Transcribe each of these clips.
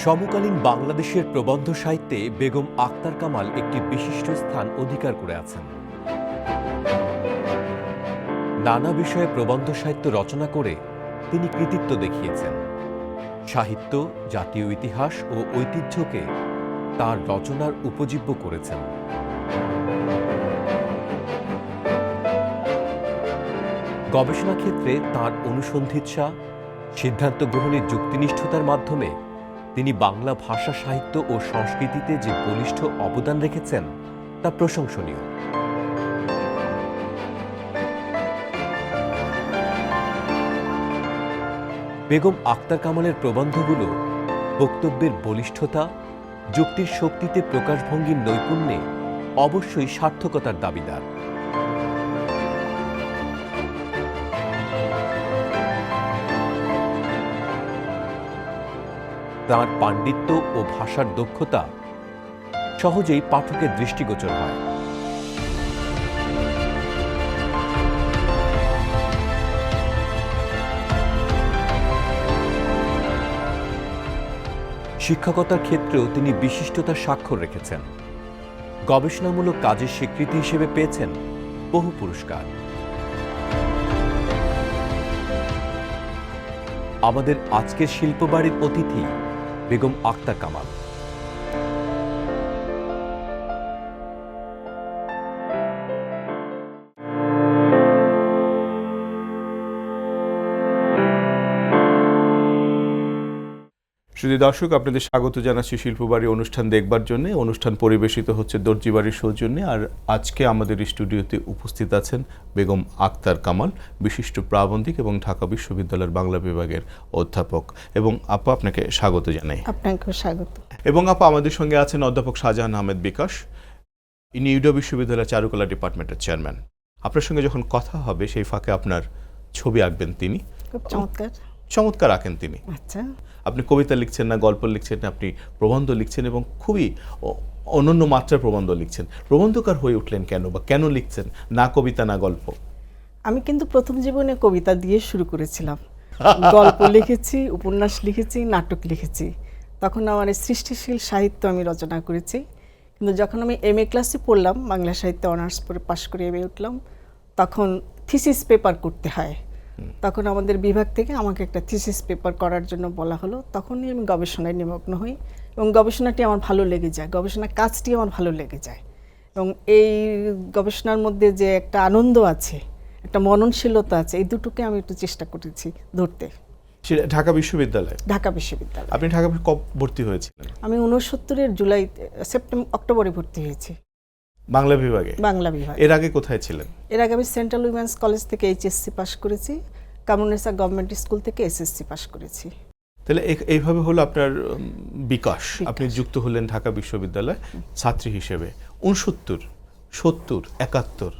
সমকালীন বাংলাদেশের প্রবন্ধ সাহিত্যে বেগম আক্তার কামাল একটি বিশিষ্ট স্থান অধিকার করে আছেন। নানা বিষয়ে প্রবন্ধ সাহিত্য রচনা করে তিনি কৃতিত্ব দেখিয়েছেন। সাহিত্য, জাতীয় ইতিহাস ও ঐতিহ্যকে তাঁর রচনার উপজীব্য করেছেন। গবেষণা ক্ষেত্রে তাঁর অনুসন্ধিৎসা, সিদ্ধান্ত গ্রহণের যুক্তিনিষ্ঠতার মাধ্যমে তিনি বাংলা ভাষা, সাহিত্য ও সংস্কৃতিতে যে বলিষ্ঠ অবদান রেখেছেন তা প্রশংসনীয়। বেগম আক্তার কামালের প্রবন্ধগুলো বক্তব্যের বলিষ্ঠতা, যুক্তির শক্তিতে প্রকাশভঙ্গির নৈপুণ্যে অবশ্যই সার্থকতার দাবিদার। তাঁর পাণ্ডিত্য ও ভাষার দক্ষতা সহজেই পাঠকের দৃষ্টিগোচর হয়। শিক্ষকতার ক্ষেত্রেও তিনি বিশিষ্টতার স্বাক্ষর রেখেছেন। গবেষণামূলক কাজের স্বীকৃতি হিসেবে পেয়েছেন বহু পুরস্কার। আমাদের আজকের শিল্পবাড়ির অতিথি বেগম আক্তার কামাল। শুধু দর্শক, আপনাদের স্বাগত জানাচ্ছি শিল্পবাড়ি অনুষ্ঠান দেখবার জন্য। অনুষ্ঠান পরিবেশিত হচ্ছে দর্জিবাড়ির সৌজন্যে। আর আজকে আমাদের স্টুডিওতে উপস্থিত আছেন বেগম আক্তার কামাল, বিশিষ্ট প্রাবন্ধিক এবং ঢাকা বিশ্ববিদ্যালয়ের বাংলা বিভাগের অধ্যাপক। এবং আপা, আপনাকে স্বাগত জানাই। আপনাকেও স্বাগত। এবং আপা, আমাদের সঙ্গে আছেন অধ্যাপক শাহজাহান আহমেদ বিকাশ, ইনি ইউডা বিশ্ববিদ্যালয়ের চারুকলা ডিপার্টমেন্টের চেয়ারম্যান। আপনার সঙ্গে যখন কথা হবে সেই ফাঁকে আপনার ছবি আঁকবেন তিনি। খুব চমৎকার চমৎকার আঁকেন তিনি। আচ্ছা, আপনি কবিতা লিখছেন না, গল্প লিখছেন না, আপনি প্রবন্ধ লিখছেন এবং খুবই অনন্য মাত্রার প্রবন্ধ লিখছেন। প্রবন্ধকার হয়ে উঠলেন কেন, বা কেন লিখছেন, না কবিতা না গল্প? আমি কিন্তু প্রথম জীবনে কবিতা দিয়ে শুরু করেছিলাম। গল্প লিখেছি, উপন্যাস লিখেছি, নাটক লিখেছি। তখন আমার সৃষ্টিশীল সাহিত্য আমি রচনা করেছি। কিন্তু যখন আমি MA ক্লাসে পড়লাম, বাংলা সাহিত্যে অনার্স পড়ে পাশ করে MA উঠলাম, তখন থিসিস পেপার করতে হয়। তখন আমাদের বিভাগ থেকে আমাকে একটা থিসিস পেপার করার জন্য বলা হলো। তখনই আমি গবেষণায় নিমগ্ন হই এবং গবেষণাটি আমার ভালো লেগে যায়, গবেষণা কাজটি আমার ভালো লেগে যায়। এবং এই গবেষণার মধ্যে যে একটা আনন্দ আছে, একটা মননশীলতা আছে, এই দুটোকে আমি একটু চেষ্টা করেছি ধরতে। সেটা ঢাকা বিশ্ববিদ্যালয়? ঢাকা বিশ্ববিদ্যালয়। আপনি ঢাকা কবে ভর্তি হয়েছিলেন? আমি 69-এর অক্টোবরে ভর্তি হয়েছি বাংলা বিভাগে। বাংলা বিভাগ। এর আগে কোথায় ছিলেন? এর আগে আমি সেন্ট্রাল উইমেন্স কলেজ থেকে HSC পাস করেছি, কামরুন্নেসা গভর্নমেন্ট স্কুল থেকে SSC পাস করেছি। তাহলে এইভাবে হলো আপনার বিকাশ। আপনি যুক্ত হলেন ঢাকা বিশ্ববিদ্যালয় ছাত্রী হিসেবে। 69, 70, 71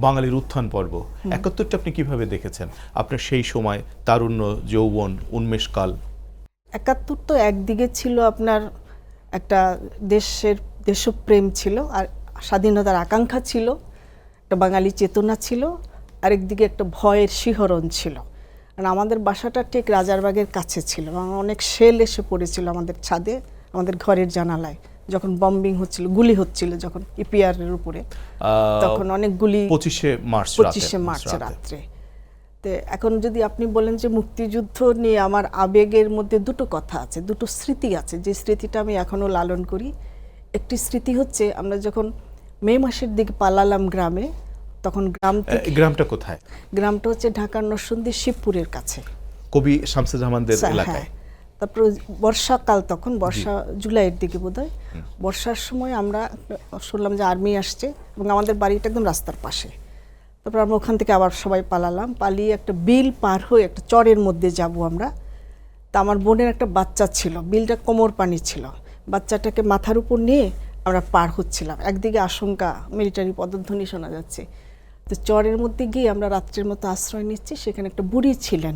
বাঙালির উত্থান পর্ব। 71টা আপনি কিভাবে দেখেছেন? আপনার সেই সময় তারুণ্য, যৌবন, উন্মেষকাল। 71 তো একদিকে ছিল আপনার একটা দেশপ্রেম ছিল, আর স্বাধীনতার আকাঙ্ক্ষা ছিল, একটা বাঙালি চেতনা ছিল, আরেকদিকে একটা ভয়ের শিহরণ ছিল। কারণ আমাদের বাসাটা ঠিক রাজারবাগের কাছে ছিল এবং অনেক শেল এসে পড়েছিল আমাদের ছাদে, আমাদের ঘরের জানালায়, যখন বম্বিং হচ্ছিল, গুলি হচ্ছিল যখন EPR এর উপরে, তখন অনেক গুলি। 25শে মার্চ রাত্রে। তো এখন যদি আপনি বলেন যে মুক্তিযুদ্ধ নিয়ে আমার আবেগের মধ্যে দুটো কথা আছে, দুটো স্মৃতি আছে, যে স্মৃতিটা আমি এখনো লালন করি। একটি স্মৃতি হচ্ছে আমরা যখন মে মাসের দিকে পালালাম গ্রামে, তখন গ্রামটা কোথায়? গ্রামটা হচ্ছে ঢাকার নরসিংদী শিবপুরের কাছে, কবি শামসুজ্জামানদের এলাকায়। তারপর বর্ষাকাল, তখন জুলাইয়ের দিকে বোধহয়, বর্ষার সময় আমরা শুনলাম যে আর্মি আসছে এবং আমাদের বাড়িটা একদম রাস্তার পাশে। তারপর আমরা ওখান থেকে আবার সবাই পালালাম, পালিয়ে একটা বিল পার হয়ে একটা চরের মধ্যে যাব আমরা। তা আমার বোনের একটা বাচ্চা ছিল, বিলটা কোমর পানি ছিল, বাচ্চাটাকে মাথার উপর নিয়ে আমরা পার হচ্ছিলাম। একদিকে আশঙ্কা, মিলিটারি পদধ্বনি শোনা যাচ্ছে। তো চরের মধ্যে গিয়ে আমরা রাত্রের মতো আশ্রয় নিচ্ছি। সেখানে একটা বুড়ি ছিলেন,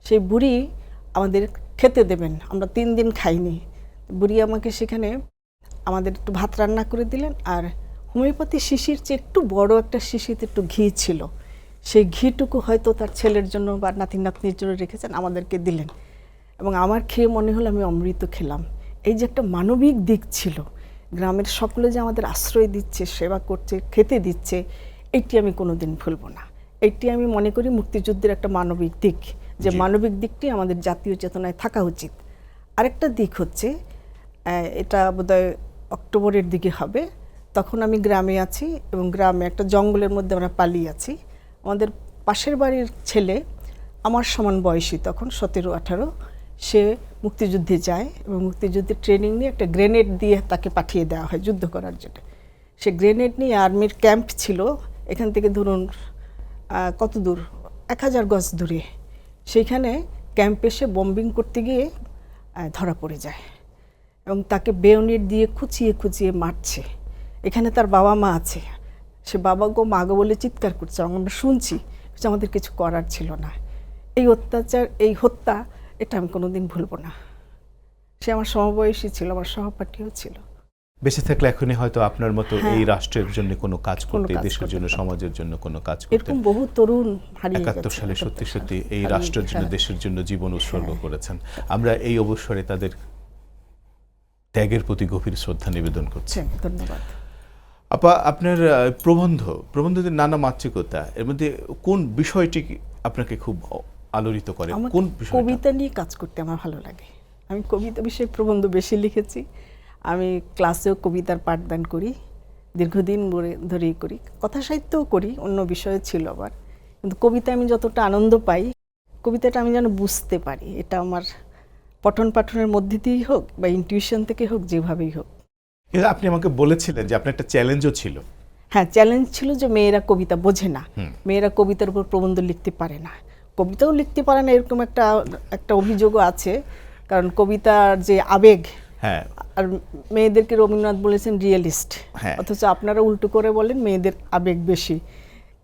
সেই বুড়ি আমাদের খেতে দেবেন, আমরা 3 দিন খাইনি। বুড়ি আমাকে সেখানে আমাদের একটু ভাত রান্না করে দিলেন, আর হোমিওপ্যাথি শিশির চেয়ে একটু বড় একটা শিশিতে একটু ঘি ছিল, সেই ঘিটুকু হয়তো তার ছেলের জন্য বা নাতি নাতনির জন্য রেখেছেন, আমাদেরকে দিলেন। এবং আমার খেয়ে মনে হলো আমি অমৃত খেলাম। এই যে একটা মানবিক দিক ছিল, গ্রামের সকলে যে আমাদের আশ্রয় দিচ্ছে, সেবা করছে, খেতে দিচ্ছে, এইটি আমি কোনোদিন ভুলব না। এইটি আমি মনে করি মুক্তিযুদ্ধের একটা মানবিক দিক, যে মানবিক দিকটি আমাদের জাতীয় চেতনায় থাকা উচিত। আরেকটা দিক হচ্ছে, এটা বোধহয় অক্টোবরের দিকে হবে, তখন আমি গ্রামে আছি এবং গ্রামে একটা জঙ্গলের মধ্যে আমরা পালিয়ে আছি। আমাদের পাশের বাড়ির ছেলে, আমার সমান বয়সী তখন 17-18, সে মুক্তিযুদ্ধে যায় এবং মুক্তিযুদ্ধের ট্রেনিং নিয়ে একটা গ্রেনেড দিয়ে তাকে পাঠিয়ে দেওয়া হয় যুদ্ধ করার জন্য। সে গ্রেনেড নিয়ে আর্মির ক্যাম্প ছিল এখান থেকে ধরুন কত দূর, 1000 গজ দূরে, সেইখানে ক্যাম্পে সে বম্বিং করতে গিয়ে ধরা পড়ে যায় এবং তাকে বেয়নেট দিয়ে খুঁচিয়ে খুঁচিয়ে মারছে। এখানে তার বাবা মা আছে, সে বাবা গো মা গো বলে চিৎকার করছে, আমরা শুনছি, আমাদের কিছু করার ছিল না। এই অত্যাচার, এই হত্যা, এটা আমি কোনোদিন ভুলব না। সে আমার সমবয়সী ছিল, আমার সহপাঠীও ছিল। বেঁচে থাকলে এখনই হয়তো আপনার মতো এই রাষ্ট্রের জন্য কোনো কাজ করতে, দেশের জন্য, সমাজের জন্য কোনো কাজ করতে। এরকম বহু তরুণ হারিয়ে গেছে। 71 সালে সত্যি সত্যি এই রাষ্ট্রের জন্য, দেশের জন্য জীবন উৎসর্গ করেছেন। আমরা এই অবসরে তাদের ত্যাগের প্রতি গভীর শ্রদ্ধা নিবেদন করছি। ধন্যবাদ। আপা, আপনার প্রবন্ধদের নানা মাত্রিকতা, এর মধ্যে কোন বিষয়টি আপনাকে খুব আলোড়িত করে? কোন বিষয়টা? কবিতা নিয়ে কাজ করতে আমার ভালো লাগে। আমি কবিতা বিষয়ে প্রবন্ধ বেশি লিখেছি। আমি ক্লাসেও কবিতার পাঠদান করি, দীর্ঘদিন ধরেই করি। কথা সাহিত্যও করি, অন্য বিষয়ে ছিল আবার। কিন্তু কবিতা আমি যতটা আনন্দ পাই, কবিতাটা আমি যেন বুঝতে পারি, এটা আমার পঠন পাঠনের মধ্যে দিয়েই হোক বা ইনটিউশন থেকে হোক, যেভাবেই হোক। আপনি আমাকে বলেছিলেন যে আপনার একটা চ্যালেঞ্জও ছিল। হ্যাঁ, চ্যালেঞ্জ ছিল যে মেয়েরা কবিতা বোঝে না, মেয়েরা কবিতার উপর প্রবন্ধ লিখতে পারে না, কবিতাও লিখতে পারে না, এরকম একটা অভিযোগও আছে। কারণ কবিতার যে আবেগ, হ্যাঁ, আর মেয়েদেরকে রবীন্দ্রনাথ বলেছেন রিয়েলিস্ট, অথচ আপনারা উল্টো করে বলেন মেয়েদের আবেগ বেশি।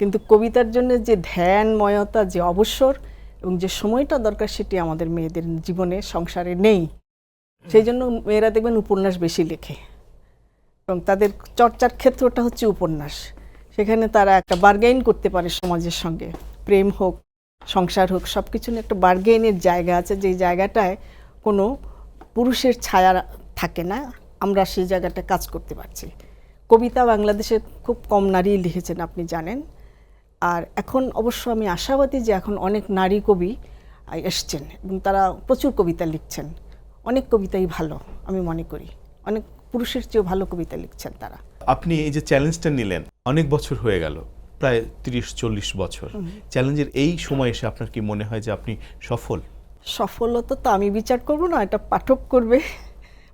কিন্তু কবিতার জন্য যে ধ্যানময়তা, যে অবসর এবং যে সময়টা দরকার, সেটি আমাদের মেয়েদের জীবনে, সংসারে নেই। সেই জন্য মেয়েরা দেখবেন উপন্যাস বেশি লেখে এবং তাদের চর্চার ক্ষেত্রটা হচ্ছে উপন্যাস। সেখানে তারা একটা বার্গেইন করতে পারে সমাজের সঙ্গে, প্রেম হোক, সংসার হোক, সব কিছু নিয়ে একটা বার্গেইনের জায়গা আছে, যে জায়গাটায় কোনো পুরুষের ছায়া থাকে না। আমরা সেই জায়গাটা কাজ করতে পারছি। কবিতা বাংলাদেশে খুব কম নারী লিখেছেন, আপনি জানেন। আর এখন অবশ্য আমি আশাবাদী যে এখন অনেক নারী কবি এসছেন এবং তারা প্রচুর কবিতা লিখছেন। অনেক কবিতাই ভালো, আমি মনে করি অনেক পুরুষের চেয়েও ভালো কবিতা লিখছেন তারা। আপনি এই যে চ্যালেঞ্জটা নিলেন, অনেক বছর হয়ে গেল, প্রায় 30-40 বছর। চ্যালেঞ্জের এই সময় এসে আপনার কি মনে হয় যে আপনি সফল? সফলতা তো আমি বিচার করব না, এটা পাঠক করবে,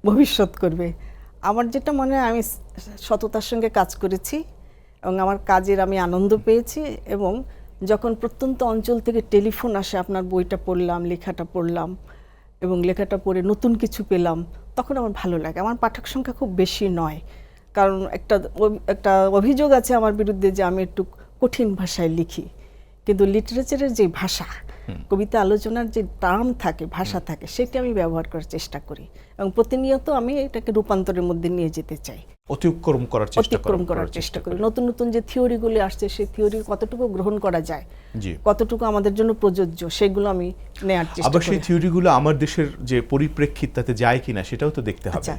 ভবিষ্যৎ করবে। আমার যেটা মনে হয়, আমি সততার সঙ্গে কাজ করেছি এবং আমার কাজের আমি আনন্দ পেয়েছি। এবং যখন প্রত্যন্ত অঞ্চল থেকে টেলিফোন আসে, আপনার বইটা পড়লাম, লেখাটা পড়লাম এবং লেখাটা পড়ে নতুন কিছু পেলাম, তখন আমার ভালো লাগে। আমার পাঠক সংখ্যা খুব বেশি নয়, কারণ একটা অভিযোগ আছে আমার বিরুদ্ধে যে আমি একটু কঠিন ভাষায় লিখি। কিন্তু লিটারেচারের যে ভাষা, কবিতা আলোচনার যে টার্ম থাকে, ভাষা থাকে, সেটা আমি ব্যবহার করার চেষ্টা করি এবং প্রতিনিয়ত আমি এটাকে রূপান্তরের মধ্যে নিয়ে যেতে চাই, অতিক্রম করার চেষ্টা করি। নতুন নতুন যে থিওরিগুলি আসছে, সেই থিওরি কতটুকু গ্রহণ করা যায়, কতটুকু আমাদের জন্য প্রযোজ্য, সেগুলো আমি নেওয়ার চেষ্টা করি। আবার সেই থিওরিগুলো আমার দেশের যে পরিপ্রেক্ষিত তাতে যায় কিনা, সেটাও তো দেখতে হবে। আচ্ছা,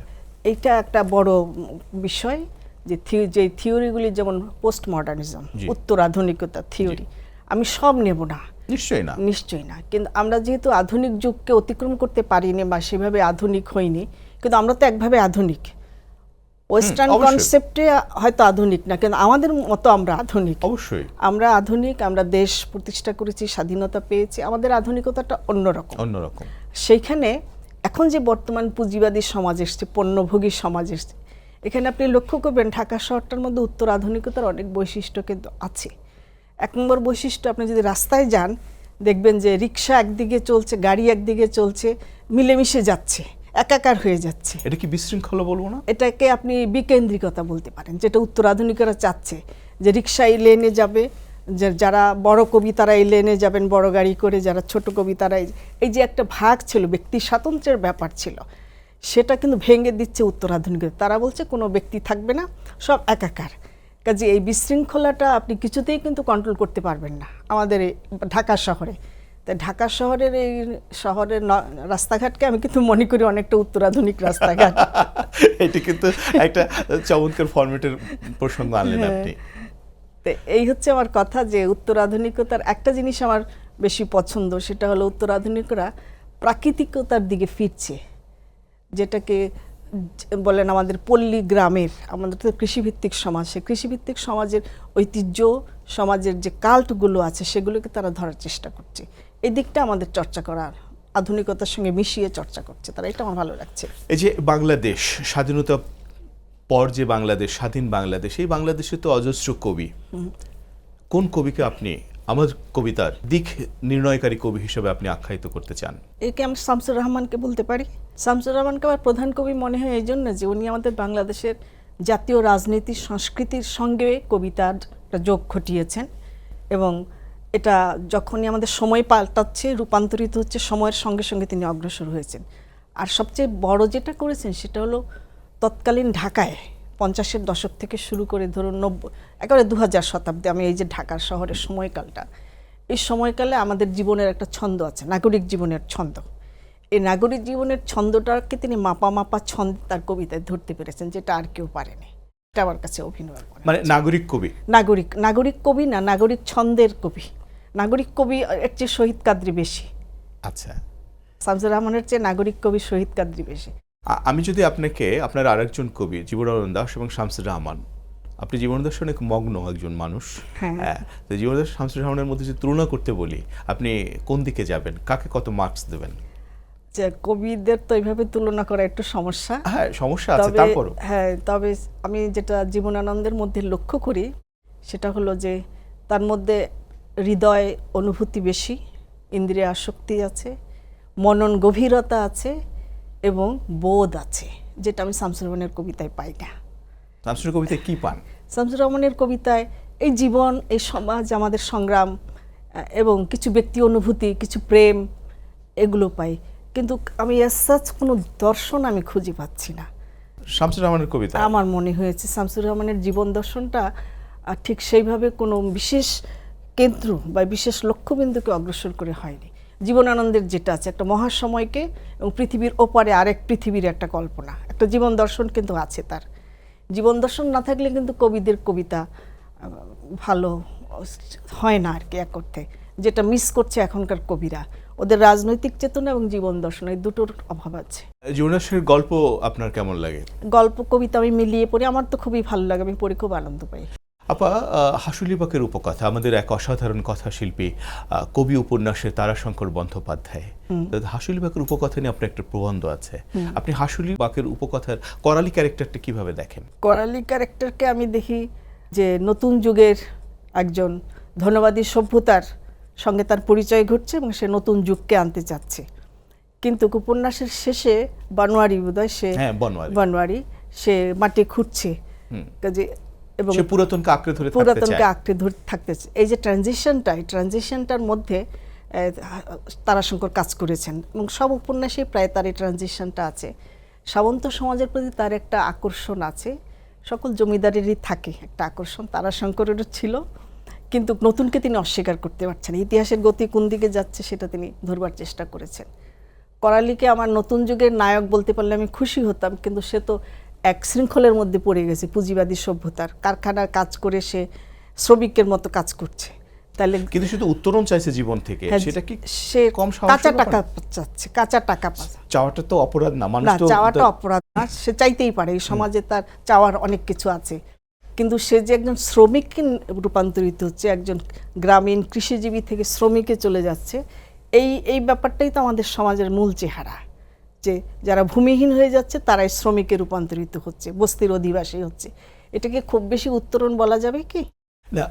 এইটা একটা বড় বিষয় যে থিওরিগুলি, যেমন পোস্ট মডার্নিজম, উত্তর আধুনিকতা থিওরি, আমি সব নেব না, নিশ্চয়ই না। কিন্তু আমরা যেহেতু আধুনিক যুগকে অতিক্রম করতে পারিনি বা সেভাবে আধুনিক হইনি, কিন্তু আমরা তো একভাবে আধুনিক, ওয়েস্টার্ন কনসেপ্টে হয়তো আধুনিক না, কিন্তু আমাদের মতো আমরা আধুনিক। অবশ্যই আমরা আধুনিক, আমরা দেশ প্রতিষ্ঠা করেছি, স্বাধীনতা পেয়েছি, আমাদের আধুনিকতাটা অন্যরকম। সেইখানে এখন যে বর্তমান পুঁজিবাদী সমাজ এসছে, পণ্যভোগী সমাজ এসছে, এখানে আপনি লক্ষ্য করবেন ঢাকা শহরটার মধ্যে উত্তর আধুনিকতার অনেক বৈশিষ্ট্য কিন্তু আছে। 1 নম্বর বৈশিষ্ট্য, আপনি যদি রাস্তায় যান দেখবেন যে রিক্সা একদিকে চলছে, গাড়ি একদিকে চলছে, মিলেমিশে যাচ্ছে, একাকার হয়ে যাচ্ছে। এটা কি বিশৃঙ্খলা বলবো না, এটাকে আপনি বিকেন্দ্রিকতা বলতে পারেন, যেটা উত্তর আধুনিকরা চাচ্ছে, যে রিক্সা এই লেনে যাবে, যারা বড় কবি তারা এই লেনে যাবেন বড় গাড়ি করে, যারা ছোট কবি তারা, এই যে একটা ভাগ ছিল, ব্যক্তি স্বাতন্ত্র্যের ব্যাপার ছিল, সেটা কিন্তু ভেঙে দিচ্ছে উত্তর আধুনিকতা। তারা বলছে কোনো ব্যক্তি থাকবে না, সব একাকার। কাজে এই বিশৃঙ্খলাটা আপনি কিছুতেই কিন্তু কন্ট্রোল করতে পারবেন না আমাদের ঢাকা শহরে। তাই ঢাকা শহরের এই শহরের রাস্তাঘাটকে আমি কিন্তু মনে করি অনেকটা উত্তরাধুনিক রাস্তাঘাট। এটি কিন্তু একটা চমৎকার ফরম্যাটের প্রসঙ্গ আনলেন আপনি। তো এই হচ্ছে আমার কথা, যে উত্তরাধুনিকতার একটা জিনিস আমার বেশি পছন্দ, সেটা হলো উত্তরাধুনিকরা প্রাকৃতিকতার দিকে ফিরছে, যেটাকে বলেন আমাদের পল্লী গ্রামের, আমাদের তো কৃষিভিত্তিক সমাজ, সেই কৃষিভিত্তিক সমাজের ঐতিহ্য, সমাজের যে কাল্টগুলো আছে সেগুলোকে তারা ধরার চেষ্টা করছে। এই দিকটা আমাদের চর্চা করার, আধুনিকতার সঙ্গে মিশিয়ে চর্চা করছে তারা, এটা আমার ভালো লাগছে। এই যে বাংলাদেশ স্বাধীনতা পর যে বাংলাদেশ, স্বাধীন বাংলাদেশ, এই বাংলাদেশে তো অজস্র কবি। কোন কবিকে আপনি আমার কবিতার দিক নির্ণয়কারী কবি হিসেবে আপনি আখ্যায়িত করতে চান? একে আমি শামসুর রহমানকে বলতে পারি। শামসুর রহমানকে আমার প্রধান কবি মনে হয় এই জন্য যে উনি আমাদের বাংলাদেশের জাতীয় রাজনীতি সংস্কৃতির সঙ্গে কবিতার একটা যোগ ঘটিয়েছেন, এবং এটা যখনই আমাদের সময় পাল্টাচ্ছে, রূপান্তরিত হচ্ছে, সময়ের সঙ্গে সঙ্গে তিনি অগ্রসর হয়েছেন। আর সবচেয়ে বড় যেটা করেছেন সেটা হলো তৎকালীন ঢাকায় 50-এর দশক থেকে শুরু করে ধরুন একেবারে 2000 শতাব্দী, আমি এই যে ঢাকার শহরের সময়কালটা, এই সময়কালে আমাদের জীবনের একটা ছন্দ আছে, নাগরিক জীবনের ছন্দ। এই নাগরিক জীবনের ছন্দটাকে তিনি মাপা মাপা ছন্দ তার কবিতায় ধরতে পেরেছেন, যেটা আর কেউ পারেনি। এটা আমার কাছে অভিনয়, মানে নাগরিক কবি, নাগরিক কবি না, নাগরিক ছন্দের কবি। নাগরিক কবি এর চেয়ে শহীদ কাদরী বেশি। আচ্ছা, শামসুর রহমানের চেয়ে নাগরিক কবি শহীদ কাদরী বেশি। আমি যদি আপনাকে আপনার আরেকজন কবি জীবনানন্দ দাশ এবং শামসুর রহমান, আপনি জীবনানন্দ দাশ অনেক মগ্ন একজন মানুষ, হ্যাঁ, তো জীবনানন্দ দাশ শামসুর রহমানের মধ্যে যদি তুলনা করতে বলি, আপনি কোন দিকে যাবেন, কাকে কত মার্কস দেবেন? যে কবিদের তো এইভাবে তুলনা করা একটু সমস্যা। হ্যাঁ, সমস্যা আছে, তারপরও হ্যাঁ, তবে আমি যেটা জীবনানন্দের মধ্যে লক্ষ্য করি সেটা হলো যে তার মধ্যে হৃদয় অনুভূতি বেশি, ইন্দ্রিয় আসক্তি আছে, মনন গভীরতা আছে এবং বোধ আছে, যেটা আমি শামসুর রহমানের কবিতায় পাই না। শামসুর কবিতায় কি পান? শামসুর রহমানের কবিতায় এই জীবন, এই সমাজ, আমাদের সংগ্রাম এবং কিছু ব্যক্তি অনুভূতি, কিছু প্রেম, এগুলো পাই, কিন্তু আমি সাচ কোনো দর্শন আমি খুঁজে পাচ্ছি না শামসুর রহমানের কবিতা। আমার মনে হয়েছে শামসুর রহমানের জীবন দর্শনটা ঠিক সেইভাবে কোনো বিশেষ কেন্দ্র বা বিশেষ লক্ষ্যবিন্দুকে অগ্রসর করে হয়নি। জীবনানন্দের যেটা আছে, একটা মহাসময়কে এবং পৃথিবীর ওপারে আরেক পৃথিবীর একটা কল্পনা, একটা জীবন দর্শন কিন্তু আছে তার। জীবন দর্শন না থাকলে কিন্তু কবিদের কবিতা ভালো হয় না আর কি, এক অর্থে যেটা মিস করছে এখনকার কবিরা, ওদের রাজনৈতিক চেতনা এবং জীবন দর্শন, এই দুটোর অভাব আছে। জীবনানন্দের গল্প আপনার কেমন লাগে? গল্প কবিতা আমি মিলিয়ে পড়ি, আমার তো খুবই ভালো লাগে, আমি পড়ে খুব আনন্দ পাই। আপা, হাসুলিবাকের উপকথা, আমাদের এক অসাধারণ কথা শিল্পী, কবি উপন্যাসের তারাশঙ্কর বন্দ্যোপাধ্যায়, হাসুলিবাকের উপকথা নিয়ে আপনার একটা প্রবন্ধ আছে। আপনি হাসুলিবাকের উপকথার করালি ক্যারেক্টারটা কিভাবে দেখেন? করালি ক্যারেক্টারকে আমি দেখি যে নতুন যুগের একজন ধন্যবাদী সভ্যতার সঙ্গে তার পরিচয় ঘটছে এবং সে নতুন যুগকে আনতে চাচ্ছে, কিন্তু উপন্যাসের শেষে বনোয়ারি বোধহয়, সে বনোয়ারি, সে মাটি খুঁড়ছে এবং পুরাতনকে আঁকড়ে ধরে থাকতেছে। এই যে ট্রানজিশনটার মধ্যে তারাশঙ্কর কাজ করেছেন এবং সব উপন্যাসে প্রায় তার এই ট্রানজিশনটা আছে। সামন্ত সমাজের প্রতি তার একটা আকর্ষণ আছে, সকল জমিদারেরই থাকে একটা আকর্ষণ, তারাশঙ্করেরও ছিল, কিন্তু নতুনকে তিনি অস্বীকার করতে পারছেন। ইতিহাসের গতি কোন দিকে যাচ্ছে সেটা তিনি ধরবার চেষ্টা করেছেন। করালিকে আমার নতুন যুগের নায়ক বলতে পারলে আমি খুশি হতাম, কিন্তু সে তো এক শৃঙ্খলের মধ্যে পড়ে গেছে, পুঁজিবাদী সভ্যতার, কারখানার কাজ করে সে শ্রমিকের মতো কাজ করছে। তাহলে কিন্তু শুধু উত্তরণ চাইছে জীবন থেকে, সেটা কি সে কাঁচা টাকা চাচ্ছে, কাঁচা টাকা চাওয়াটা তো অপরাধ না? মানুষ তো চাওয়াটা অপরাধ না, সে চাইতেই পারে, এই সমাজে তার চাওয়ার অনেক কিছু আছে, কিন্তু সে যে একজন শ্রমিককে রূপান্তরিত হচ্ছে, একজন গ্রামীণ কৃষিজীবী থেকে শ্রমিকে চলে যাচ্ছে, এই ব্যাপারটাই তো আমাদের সমাজের মূল চেহারা, যে যারা ভূমিহীন হয়ে যাচ্ছে তারাই শ্রমিকে রূপান্তরিত হচ্ছে, বস্তির অধিবাসী হচ্ছে। এটাকে খুব বেশি উত্তরণ বলা যাবে কি? না,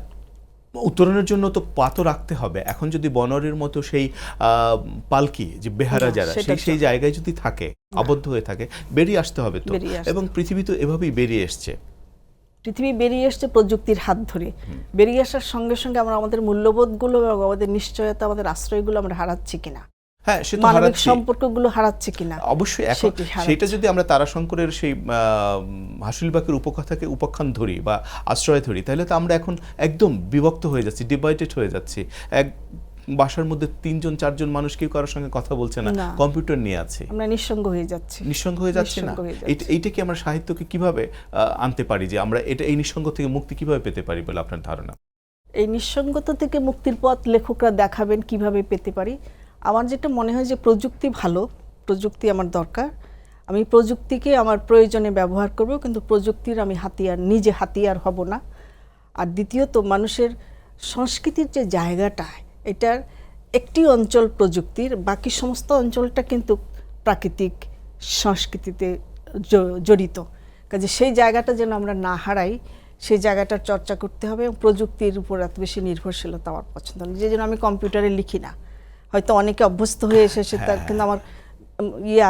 উত্তরণের জন্য তো পাতো রাখতে হবে। এখন যদি বনোয়ারির মতো সেই পালকি, যে বেহারা যারা, সেই জায়গায় যদি থাকে, আবদ্ধ হয়ে থাকে, বেরিয়ে আসতে হবে তো। এবং পৃথিবী তো এভাবেই বেরিয়ে এসছে, প্রযুক্তির হাত ধরে। বেরিয়ে আসার সঙ্গে সঙ্গে আমরা আমাদের মূল্যবোধগুলো এবং আমাদের নিশ্চয়তা, আমাদের আশ্রয়গুলো আমরা হারাচ্ছি কিনা, হ্যাঁ, মানবিক সম্পর্কগুলো হারাচ্ছে কিনা। অবশ্যই সেটা যদি আমরা তারাশঙ্করের সেই হাসুলিবাকের উপকথাকে উপাখ্যান ধরি বা আশ্রয় ধরি, তাহলে তো আমরা এখন একদম বিভক্ত হয়ে যাচ্ছি, ডিভাইডেড হয়ে যাচ্ছি। বাসার মধ্যে 3-4 জন মানুষ কেউ কারোর সঙ্গে কথা বলছে না, না। কম্পিউটার নিয়ে আছে, আমরা নিঃসঙ্গ হয়ে যাচ্ছি। নিঃসঙ্গ হয়ে যাচ্ছে না। নিঃসঙ্গ হয়ে যাচ্ছি। এইটা কি আমরা সাহিত্যকে কিভাবে আনতে পারি, যে আমরা এই নিঃসঙ্গ থেকে মুক্তি কিভাবে পেতে পারি বলে আপনার ধারণা? এই নিঃসঙ্গতা থেকে মুক্তির পথ লেখকরা দেখাবেন কিভাবে পেতে পারি। আমার যেটা মনে হয় যে প্রযুক্তি ভালো, প্রযুক্তি আমার দরকার, আমি প্রযুক্তিকে আমার প্রয়োজনে ব্যবহার করব, কিন্তু প্রযুক্তির আমি নিজে হাতিয়ার হব না। আর দ্বিতীয়ত মানুষের সংস্কৃতির যে জায়গাটা, এটার একটি অঞ্চল প্রযুক্তির, বাকি সমস্ত অঞ্চলটা কিন্তু প্রাকৃতিক সংস্কৃতিতে জড়িত। কাজে সেই জায়গাটা যেন আমরা না হারাই, সেই জায়গাটার চর্চা করতে হবে। এবং প্রযুক্তির উপর এত বেশি নির্ভরশীলতা আমার পছন্দ না, যে জন্য আমি কম্পিউটারে লিখি না। হয়তো অনেকে অভ্যস্ত হয়ে এসেছে, তার কিন্তু আমার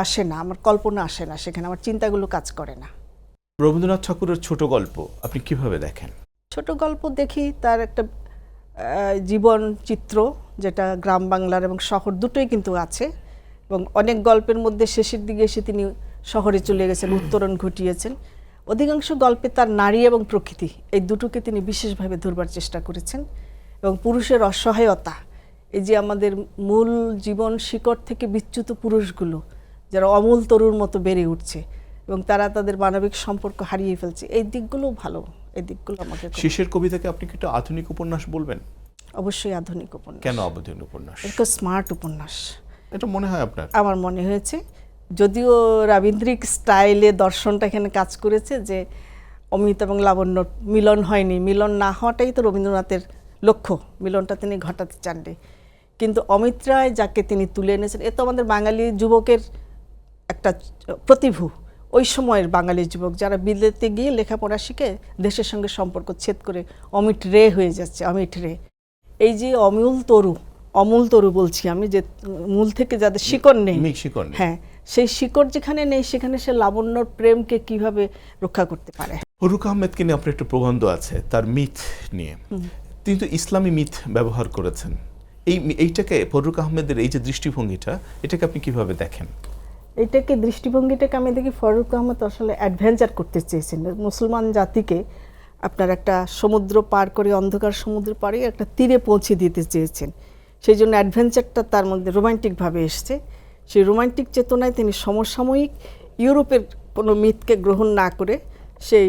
আসে না, আমার কল্পনা আসে না, সেখানে আমার চিন্তাগুলো কাজ করে না। রবীন্দ্রনাথ ঠাকুরের ছোট গল্প আপনি কিভাবে দেখেন? ছোট গল্প দেখি, তার একটা জীবন চিত্র, যেটা গ্রাম বাংলার এবং শহর দুটোই কিন্তু আছে। এবং অনেক গল্পের মধ্যে শেষের দিকে এসে তিনি শহরে চলে গেছেন, উত্তরণ ঘটিয়েছেন। অধিকাংশ গল্পে তার নারী এবং প্রকৃতি, এই দুটোকে তিনি বিশেষভাবে ধরবার চেষ্টা করেছেন। এবং পুরুষের অসহায়তা, এই যে আমাদের মূল জীবন শিকড় থেকে বিচ্যুত পুরুষগুলো, যারা অমূল তরুর মতো বেড়ে উঠছে এবং তারা তাদের মানবিক সম্পর্ক হারিয়ে ফেলছে, এই দিকগুলো ভালো। এই দিকগুলো আমাকে শেষের কবিতাকে আপনি কি একটা আধুনিক উপন্যাস বলবেন? অবশ্যই আধুনিক উপন্যাস। কেন আধুনিক উপন্যাস? একটা স্মার্ট উপন্যাস এটা মনে হয় আপনার? আমার মনে হয়েছে, যদিও রাবীন্দ্রিক স্টাইলে দর্শনটা এখানে কাজ করেছে, যে অমিত এবং লাবণ্য মিলন হয়নি, মিলন না হওয়াটাই তো রবীন্দ্রনাথের লক্ষ্য, মিলনটা তিনি ঘটাতে চাননি। কিন্তু অমিত রায় যাকে তিনি তুলে এনেছেন, এ তো আমাদের বাঙালি যুবকের একটা প্রতিভু। ওই সময়ের বাঙালি যুবক যারা বিদেশে গিয়ে লেখাপড়া শিখে দেশের সঙ্গে সম্পর্ক ছেদ করে অমিট রে হয়ে যাচ্ছে, অমিট রে। এই যে অমূল তরু বলছি আমি, যে মূল থেকে যাদের শিকড় নেই, হ্যাঁ, সেই শিকড় যেখানে নেই, সেখানে সে লাবণ্যর প্রেমকে কিভাবে রক্ষা করতে পারে। ফররুখ আহমেদকে নিয়ে আপনার একটা প্রবন্ধ আছে, তার মিথ নিয়ে। তিনি তো ইসলামী মিথ ব্যবহার করেছেন। এইটাকে, ফররুখ আহমেদের এই যে দৃষ্টিভঙ্গিটা, এটাকে আপনি কিভাবে দেখেন? দৃষ্টিভঙ্গিটাকে আমি দেখি, ফররুখ আহমেদ আসলে অ্যাডভেঞ্চার করতে চেয়েছেন। মুসলমান জাতিকে আপনার একটা সমুদ্র পার করে, অন্ধকার সমুদ্র পাড়ে একটা তীরে পৌঁছে দিতে চেয়েছেন। সেই জন্য অ্যাডভেঞ্চারটা তার মধ্যে রোমান্টিকভাবে এসছে। সেই রোমান্টিক চেতনায় তিনি সমসাময়িক ইউরোপের কোনো মিথকে গ্রহণ না করে, সেই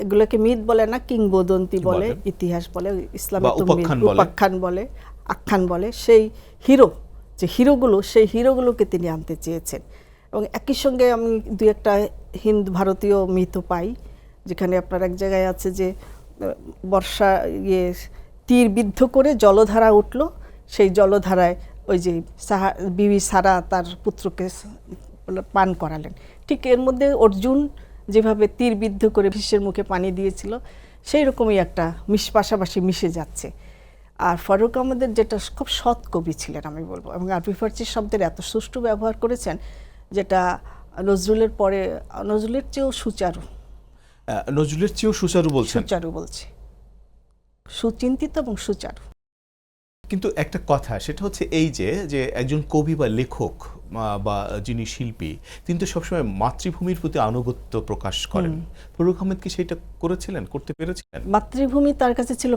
এগুলোকে মিথ বলে না, কিংবদন্তি বলে, ইতিহাস বলে, ইসলামিক উপাখ্যান বলে, আখ্যান বলে, সেই হিরোগুলোকে তিনি আনতে চেয়েছেন। এবং একই সঙ্গে আমি দুই একটা হিন্দু ভারতীয় মিথও পাই, যেখানে আপনার এক জায়গায় আছে যে বর্ষা তীর বিদ্ধ করে জলধারা উঠল, সেই জলধারায় ওই যে বিবি সারা তার পুত্রকে পান করালেন। ঠিক এর মধ্যে অর্জুন যেভাবে তীর বিদ্ধ করে ভীষ্মের মুখে পানি দিয়েছিল, সেই রকমই একটা পাশাপাশি মিশে যাচ্ছে। আর ফররুখ আহমেদের যেটা খুব সৎ কবি ছিলেন আমি বলবো, এবং আরবি ফার্সি শব্দের এত সুষ্ঠু ব্যবহার করেছেন, যেটা নজরুলের পরে, নজরুলের চেয়েও সুচারু। নজরুলের চেয়েও সুচারু বলছেন? সুচারু বলছি, সুচিন্তিত এবং সুচারু। কিন্তু একটা কথা, সেটা হচ্ছে এই যে একজন কবি বা লেখক বা যিনি শিল্পী, তিনি তো সবসময় মাতৃভূমির প্রতি আনুগত্য প্রকাশ করেন। ফররুখ আহমেদ কি সেটা করতে পেরেছিলেন? মাতৃভূমি তার কাছে ছিল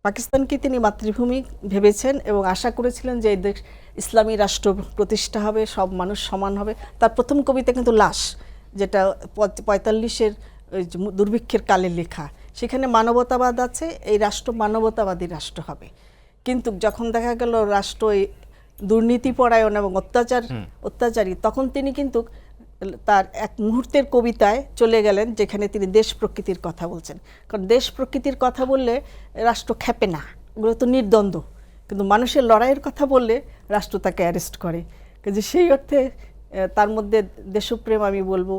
পাকিস্তানকে তিনি মাতৃভূমি ভেবেছেন এবং আশা করেছিলেন যে এই দেশ ইসলামী রাষ্ট্র প্রতিষ্ঠা হবে, সব মানুষ সমান হবে। তার প্রথম কবিতা কিন্তু লাশ, যেটা 45-এর দুর্ভিক্ষের কালে লেখা, সেখানে মানবতাবাদ আছে, এই রাষ্ট্র মানবতাবাদী রাষ্ট্র হবে। কিন্তু যখন দেখা গেল রাষ্ট্র দুর্নীতিপরায়ণ এবং অত্যাচারী, তখন তিনি কিন্তু তার এক মুহূর্তের কবিতায় চলে গেলেন, যেখানে তিনি দেশ প্রকৃতির কথা বলছেন। কারণ দেশ প্রকৃতির কথা বললে রাষ্ট্র খেপে না, ওগুলো তো নির্দ্বন্দ্ব। কিন্তু মানুষের লড়াইয়ের কথা বললে রাষ্ট্র তাকে অ্যারেস্ট করে। কিন্তু সেই অর্থে তার মধ্যে দেশপ্রেম আমি বলবো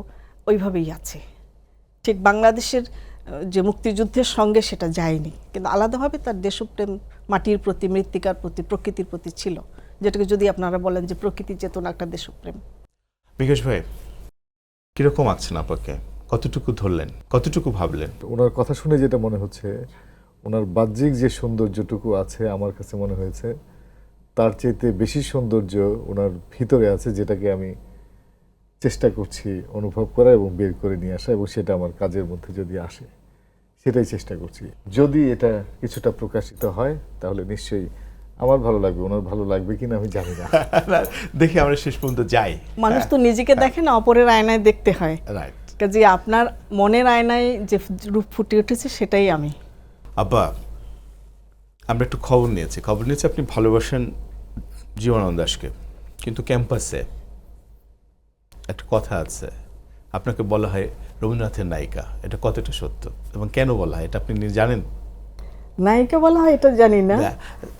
ওইভাবেই আছে। ঠিক বাংলাদেশের যে মুক্তিযুদ্ধের সঙ্গে সেটা যায়নি, কিন্তু আলাদাভাবে তার দেশপ্রেম মাটির প্রতি, মৃত্তিকার প্রতি, প্রকৃতির প্রতি ছিল, যেটাকে যদি আপনারা বলেন যে প্রকৃতি চেতনা একটা দেশপ্রেম। বিকাশ ভাই, কিরকম আছেন? আপনাকে কতটুকু ধরলেন, কতটুকু ভাবলেন? ওনার কথা শুনে যেটা মনে হচ্ছে, ওনার বাহ্যিক যে সৌন্দর্যটুকু আছে, আমার কাছে মনে হয়েছে তার চাইতে বেশি সৌন্দর্য ওনার ভিতরে আছে, যেটাকে আমি চেষ্টা করছি অনুভব করা এবং বের করে নিয়ে আসা, এবং সেটা আমার কাজের মধ্যে যদি আসে সেটাই চেষ্টা করছি। যদি এটা কিছুটা প্রকাশিত হয় তাহলে নিশ্চয়ই আমার ভালো লাগবে, ওনার ভালো লাগবে কিনা আমি জানি না। দেখি আমরা শেষ পর্যন্ত যাই। মানুষ তো নিজেকে দেখে না, অপরের আয়নায় দেখতে হয়। রাইট। কাজে আপনার মনের আয়নায় যে রূপ ফুটে উঠেছে সেটাই আমি। আব্বা, আমরা একটু খবর নিয়েছি আপনি ভালোবাসেন জীবনানন্দ দাশকে, কিন্তু ক্যাম্পাসে একটা কথা আছে, আপনাকে বলা হয় রবীন্দ্রনাথের নায়িকা। এটা কতটা সত্য এবং কেন বলা হয় এটা আপনি জানেন? নায়িকা বলা হয় এটা জানি না।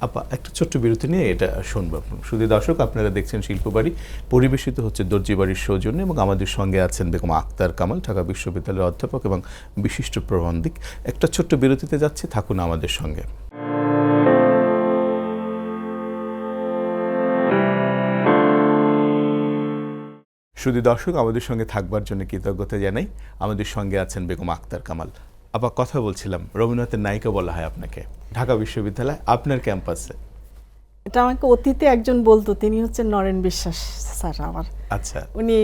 আপা একটা ছোট্ট বিরতি নিয়ে এটা শুনবো। শুধু দর্শক, আপনারা দেখছেন শিল্পবাড়ি, পরিবেশিত হচ্ছে দর্জি বাড়ির সৌজন্যে, এবং আমাদের সঙ্গে আছেন বেগম আক্তার কামাল, ঢাকা বিশ্ববিদ্যালয়ের অধ্যাপক এবং বিশিষ্ট প্রবন্ধিক। একটা ছোট্ট বিরতিতে যাচ্ছি, থাকুন আমাদের সঙ্গে। শুধু দর্শক, আমাদের সঙ্গে থাকবার জন্য কৃতজ্ঞতা জানাই। আমাদের সঙ্গে আছেন বেগম আক্তার কামাল। আবার কথা বলছিলাম, রবীন্দ্রনাথের নায়িকা বলা হয় আপনাকে ঢাকা বিশ্ববিদ্যালয়, আপনার ক্যাম্পাসে। এটা আমাকে অতীতে একজন বলতো, তিনি হচ্ছেন নরেন বিশ্বাস স্যার আমার। আচ্ছা। উনি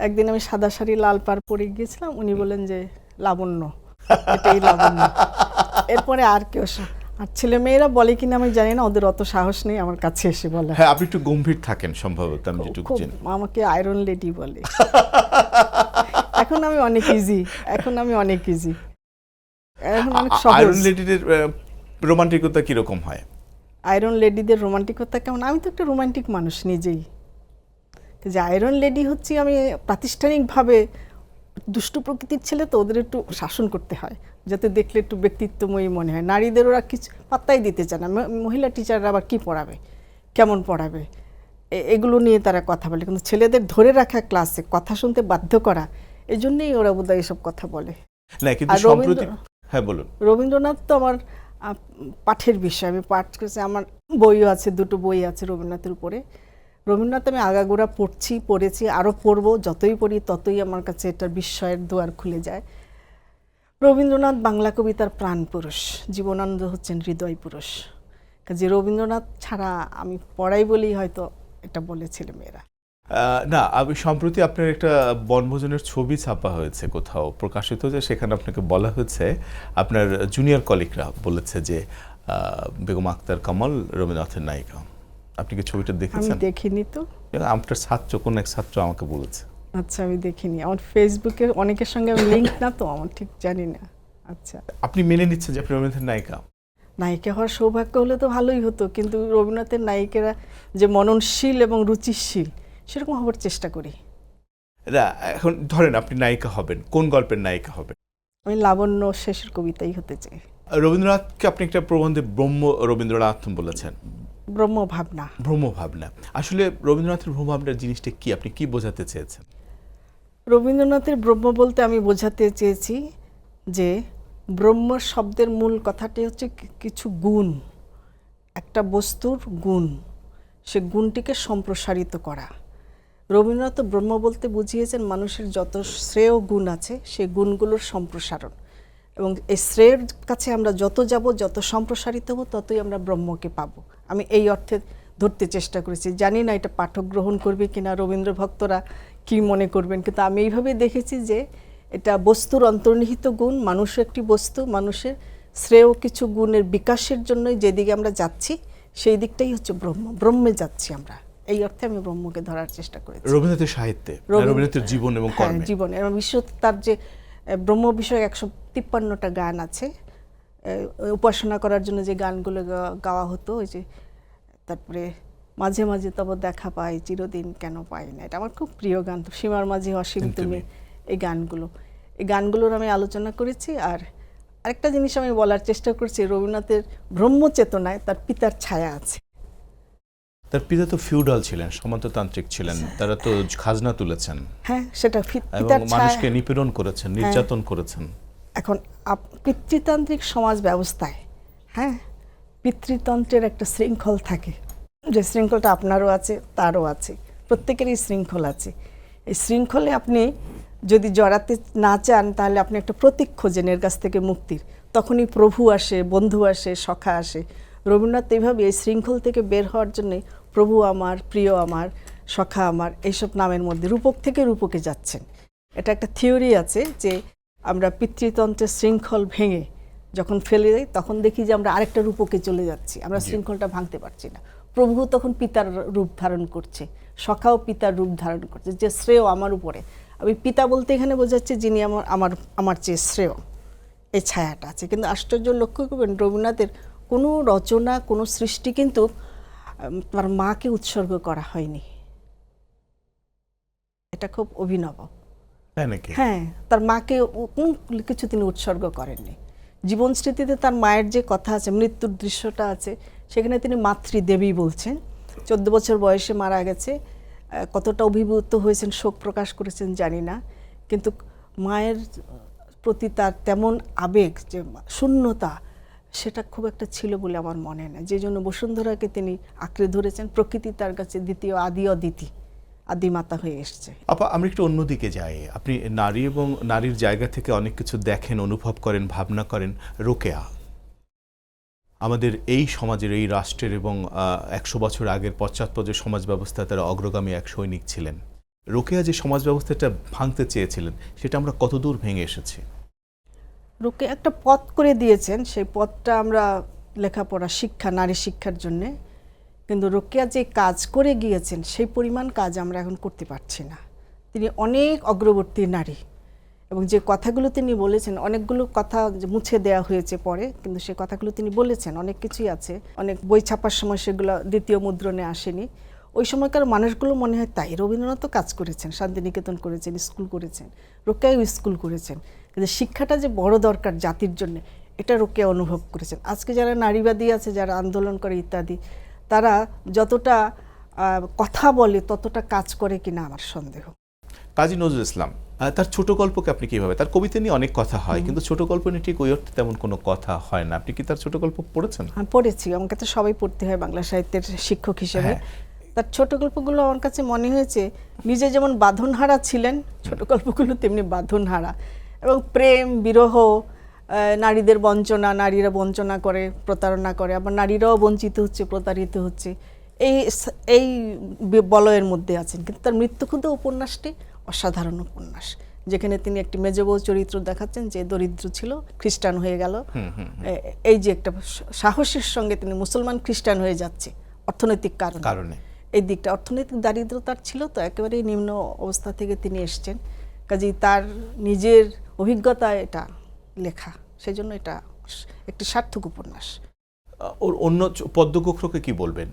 একদিন আমি সাদা শাড়ি লাল পাড় পরে গিয়েছিলাম, উনি বলেন যে লাবণ্য, এটাই লাবণ্য। এরপরে আর কেউ আর ছেলে মেয়েরা বলে কিনা আমি জানি না, ওদের অত সাহস নেই আমার কাছে এসে বলে। হ্যাঁ, আপনি একটু গম্ভীর থাকেন সম্ভবত, আমি যেটুকু জানি। আমাকে আয়রন লেডি বলে। এখন আমি অনেক ইজি, এখন অনেক সহজ। আয়রন লেডিদের রোমান্টিকতা কিরকম হয়? আয়রন লেডিদের রোমান্টিকতা কেমন? আমি তো একটা রোমান্টিক মানুষ নিজেই। যে আয়রন লেডি হচ্ছে, আমি প্রাতিষ্ঠানিকভাবে দুষ্টু প্রকৃতির ছেলে, তো ওদের একটু শাসন করতে হয় যাতে দেখলে একটু ব্যক্তিত্বময়ী মনে হয়। নারীদের ওরা কিছু পাত্তাই দিতে চায় না। মহিলা টিচাররা আবার কি পড়াবে, কেমন পড়াবে, এগুলো নিয়ে তারা কথা বলে। কিন্তু ছেলেদের ধরে রাখা ক্লাসে কথা শুনতে বাধ্য করা, এই জন্যই ওরা বোধহয় এসব কথা বলে। না, কিন্তু সম্প্রতি, হ্যাঁ বলুন। রবীন্দ্রনাথ তো আমার পাঠের বিষয়, আমি পাঠ করেছি, আমার বইও আছে, 2টো বই আছে রবীন্দ্রনাথের উপরে। রবীন্দ্রনাথ আমি আগাগোড়া পড়েছি, আরও পড়বো। যতই পড়ি ততই আমার কাছে এটার বিস্ময়ের দুয়ার খুলে যায়। রবীন্দ্রনাথ বাংলা কবিতার প্রাণ পুরুষ, জীবনানন্দ হচ্ছেন হৃদয় পুরুষ। কাজে রবীন্দ্রনাথ ছাড়া আমি পড়াই বলেই হয়তো এটা বলে ছেলে মেয়েরা। না, আমি সম্প্রতি আপনার একটা বনভোজনের ছবি ছাপা হয়েছে, কোথাও প্রকাশিত হয়েছে, সেখানে আপনাকে বলা হয়েছে, আপনার জুনিয়র কলিগরা বলেছে যে বেগম আক্তার কামাল রবীন্দ্রনাথের নায়িকা। আপনি কি ছবিটা দেখেছেন? আমি দেখিনি তো। আপনার ছাত্র, কোন এক ছাত্র আমাকে বলেছে। আচ্ছা, আমি দেখিনি। আমার ফেসবুকে অনেকের সঙ্গে আমি লিঙ্ক না, তো আমার ঠিক জানি না। আচ্ছা, আপনি মেনে নিচ্ছেন যে আপনি রবীন্দ্রনাথের নায়িকা? নায়িকা হওয়ার সৌভাগ্য হলে তো ভালোই হতো, কিন্তু রবীন্দ্রনাথের নায়িকারা যে মননশীল এবং রুচিশীল, সেরকম হবার চেষ্টা করি। এখন ধরেন আপনি নায়িকা হবেন, কোন গল্পের নায়িকা হবেন? আমি লাবণ্য শেষের কবিতাই হতে চাই। রবীন্দ্রনাথকে আপনি একটা প্রবন্ধে ব্রহ্ম রবীন্দ্রনাথ বলেছেন। ব্রহ্মভাবনা। ব্রহ্মভাবনা, আসলে রবীন্দ্রনাথের ব্রহ্মভাবনার জিনিসটা কি, আপনি কি বোঝাতে চেয়েছেন? রবীন্দ্রনাথের ব্রহ্ম বলতে আমি বোঝাতে চেয়েছি যে ব্রহ্ম শব্দের মূল কথাটি হচ্ছে কিছু গুণ, একটা বস্তুর গুণ, সে গুণটিকে সম্প্রসারিত করা। রবীন্দ্রনাথ ব্রহ্ম বলতে বুঝিয়েছেন মানুষের যত শ্রেয় গুণ আছে সেই গুণগুলোর সম্প্রসারণ, এবং এই শ্রেয়ের কাছে আমরা যত যাব, যত সম্প্রসারিত হব, ততই আমরা ব্রহ্মকে পাবো। আমি এই অর্থে ধরতে চেষ্টা করেছি। জানি না এটা পাঠক গ্রহণ করবে কিনা, রবীন্দ্র ভক্তরা কি মনে করবেন, কিন্তু আমি এইভাবেই দেখেছি যে এটা বস্তুর অন্তর্নিহিত গুণ, মানুষও একটি বস্তু, মানুষের শ্রেয় কিছু গুণের বিকাশের জন্যই যেদিকে আমরা যাচ্ছি সেই দিকটাই হচ্ছে ব্রহ্ম, ব্রহ্মে যাচ্ছি আমরা। এই অর্থে আমি ব্রহ্মকে ধরার চেষ্টা করেছি। রবীন্দ্রনাথের সাহিত্যে, রবীন্দ্রনাথের জীবন এবং কর্মে। জীবনে এবং বিশ্ব, তার যে ব্রহ্ম বিষয়ে 153টা গান আছে, উপাসনা করার জন্য যে গানগুলো গাওয়া হতো, ওই যে তারপরে মাঝে মাঝে তব দেখা পাই, চিরদিন কেন পাই না, এটা আমার খুব প্রিয় গান। সীমার মাঝে অসীম তুমি, এই গানগুলোর আমি আলোচনা করেছি। আর আরেকটা জিনিস আমি বলার চেষ্টা করছি, রবীন্দ্রনাথের ব্রহ্মচেতনায় তার পিতার ছায়া আছে। তার পিতা তো ফিউডাল ছিলেন, সামন্ততান্ত্রিক ছিলেন, তারা তো খাজনা তুলেছেন। হ্যাঁ, সেটা এবং মানুষকে নিপীড়ন করেছেন, নির্যাতন করেছেন। এখন পিতৃতান্ত্রিক সমাজ ব্যবস্থায়, হ্যাঁ, পিতৃতন্ত্রের একটা শৃঙ্খল থাকে, যে শৃঙ্খলটা আপনারও আছে, তারও আছে, প্রত্যেকেরই শৃঙ্খল আছে। এই শৃঙ্খলে আপনি যদি জড়াতে না চান, তাহলে আপনি একটা প্রতীক খোঁজেন এর কাছ থেকে মুক্তির, তখনই প্রভু আসে, বন্ধু আসে, সখা আসে। রবীন্দ্রনাথ এইভাবে এই শৃঙ্খল থেকে বের হওয়ার জন্যে প্রভু আমার, প্রিয় আমার, সখা আমার, এইসব নামের মধ্যে রূপক থেকে রূপকে যাচ্ছেন। এটা একটা থিওরি আছে যে আমরা পিতৃতন্ত্রের শৃঙ্খল ভেঙে যখন ফেলে দেয় তখন দেখি যে আমরা আরেকটা রূপকে চলে যাচ্ছি, আমরা শৃঙ্খলটা ভাঙতে পারছি না। প্রভু তখন পিতার রূপ ধারণ করছে, সখাও পিতার রূপ ধারণ করছে, যে শ্রেয় আমার উপরে। আমি পিতা বলতে এখানে বোঝাচ্ছে যিনি আমার আমার আমার চেয়ে শ্রেয়, এই ছায়াটা আছে। কিন্তু আশ্চর্য লক্ষ্য করবেন, রবীন্দ্রনাথের কোনো রচনা, কোনো সৃষ্টি কিন্তু তার মাকে উৎসর্গ করা হয়নি। এটা খুব অভিনব। তাই নাকি? হ্যাঁ, তার মাকে কোনো কিছু তিনি উৎসর্গ করেননি। জীবন স্মৃতিতে তার মায়ের যে কথা আছে, মৃত্যুর দৃশ্যটা আছে, সেখানে তিনি মাতৃদেবী বলছেন। 14 বছর বয়সে মারা গেছে। কতটা অভিভূত হয়েছেন, শোক প্রকাশ করেছেন জানি না, কিন্তু মায়ের প্রতি তার তেমন আবেগ, যে শূন্যতা, সেটা খুব একটা ছিল বলে আমার মনে হয়। যে জন্য বসুন্ধরাকে তিনি আঁকড়ে ধরেছেন। প্রকৃতি তার কাছে দ্বিতীয় আদি অদিতি, আদিমাতা হয়ে এসছে। আপা, আমরা একটু অন্যদিকে যাই। আপনি নারী এবং নারীর জায়গা থেকে অনেক কিছু দেখেন, অনুভব করেন, ভাবনা করেন। রোকেয়া আমাদের এই সমাজের, এই রাষ্ট্রের এবং 100 বছর আগের পশ্চাৎপদ যে সমাজ ব্যবস্থা, তারা অগ্রগামী এক সৈনিক ছিলেন। রোকেয়া যে সমাজ ব্যবস্থাটা ভাঙতে চেয়েছিলেন, সেটা আমরা কতদূর ভেঙে এসেছি? রোকেয়া একটা পথ করে দিয়েছেন, সেই পথটা আমরা লেখাপড়া, শিক্ষা, নারী শিক্ষার জন্যে। কিন্তু রোকেয়া যে কাজ করে গিয়েছেন, সেই পরিমাণ কাজ আমরা এখন করতে পারছি না। তিনি অনেক অগ্রবর্তী নারী, এবং যে কথাগুলো তিনি বলেছেন, অনেকগুলো কথা মুছে দেওয়া হয়েছে পরে, কিন্তু সে কথাগুলো তিনি বলেছেন, অনেক কিছুই আছে। অনেক বই ছাপার সময় সেগুলো দ্বিতীয় মুদ্রণে আসেনি। ওই সময়কার মানুষগুলো মনে হয় তাই। রবীন্দ্রনাথও কাজ করেছেন, শান্তিনিকেতন করেছেন, স্কুল করেছেন, রোকেয়াও স্কুল করেছেন, কিন্তু শিক্ষাটা যে বড় দরকার জাতির জন্য, এটা রোকেয়া অনুভব করেছেন। আজকে যারা নারীবাদী আছে, যারা আন্দোলন করে ইত্যাদি, তারা যতটা কথা বলে ততটা কাজ করে কিনা আমার সন্দেহ। কাজী নজরুল ইসলাম, তার ছোট গল্পকে আপনি কিভাবে, তার কবিতা নিয়ে অনেক কথা হয়, কিন্তু ছোট গল্প নিয়ে ঠিক ওই অর্থে তেমন কোনো কথা হয় না। আপনি কি তার ছোট গল্প পড়েছেন? হ্যাঁ, পড়েছি। আমাকে তো সবাই পড়তে হয় বাংলা সাহিত্যের শিক্ষক হিসেবে। তার ছোট গল্পগুলো আমার কাছে মনে হয়েছে, নিজে যেমন বাঁধনহারা ছিলেন, ছোট গল্পগুলো তেমনি বাঁধনহারা। এবং প্রেম, বিরহ, নারীদের বঞ্চনা, নারীরা বঞ্চনা করে, প্রতারণা করে, আবার নারীরাও বঞ্চিত হচ্ছে, প্রতারিত হচ্ছে, এই বলয়ের মধ্যে আছেন। কিন্তু তার মৃত্যুক্ষুদ্ধ উপন্যাসটি অসাধারণ উপন্যাস, যেখানে তিনি একটি মেজবউ চরিত্র দেখাচ্ছেন, যে দরিদ্র ছিল, খ্রিস্টান হয়ে গেল। এই যে একটা সাহসের সঙ্গে তিনি মুসলমান খ্রিস্টান হয়ে যাচ্ছে অর্থনৈতিক কারণে। এই দিকটা, অর্থনৈতিক দারিদ্রতার ছিল তো, একেবারেই নিম্ন অবস্থা থেকে তিনি এসছেন। কাজেই তার নিজের অভিজ্ঞতা এটা লেখা, সেই জন্য এটা একটি সার্থক উপন্যাস। ওর অন্য পদ্মগোখরকে কি বলবেন?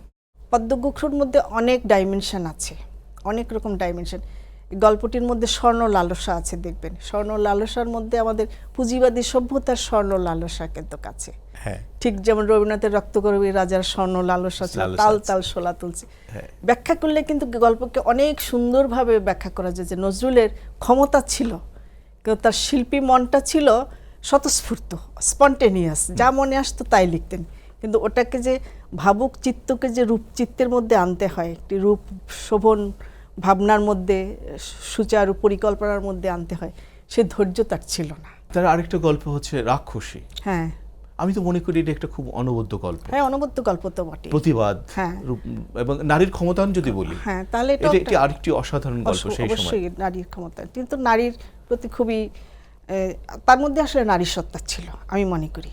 পদ্মগোখরোর মধ্যে অনেক ডাইমেনশন আছে, অনেক রকম ডাইমেনশন। গল্পটির মধ্যে স্বর্ণ লালসা আছে, দেখবেন। স্বর্ণ লালসার মধ্যে আমাদের পুঁজিবাদী সভ্যতার স্বর্ণ লালসা কিন্তু কাছে। ঠিক যেমন রবীন্দ্রনাথের রক্তকরবী রাজার স্বর্ণ লালসা ছিল, তাল তাল শোলা তুলছে। ব্যাখ্যা করলে কিন্তু গল্পকে অনেক সুন্দরভাবে ব্যাখ্যা করা যায়, যে নজরুলের ক্ষমতা ছিল, কিন্তু তার শিল্পী মনটা ছিল স্বতঃস্ফূর্ত, স্পন্টেনিয়াস, যা মনে আসতো তাই লিখতেন। কিন্তু ওটাকে যে ভাবুক চিত্তকে যে রূপচিত্তের মধ্যে আনতে হয়, একটি রূপ শোভন ভাবনার মধ্যে, সুচারু পরিকল্পনার মধ্যে আনতে হয়, সে ধৈর্য তার ছিল না। তার আরেকটা গল্প হচ্ছে রাক্ষসী। হ্যাঁ, আমি তো মনে করি এটা একটা খুব অনবদ্য গল্প। হ্যাঁ, অনবদ্য গল্প তো বটে। প্রতিবাদ, হ্যাঁ, এবং নারীর ক্ষমতায়ন যদি বলি, হ্যাঁ, তাহলে এটা একটি আরেকটি অসাধারণ গল্প সেই সময়। অবশ্যই নারীর ক্ষমতা, কিন্তু নারীর প্রতি খুবই, তার মধ্যে আসলে নারী সত্তা ছিল, আমি মনে করি।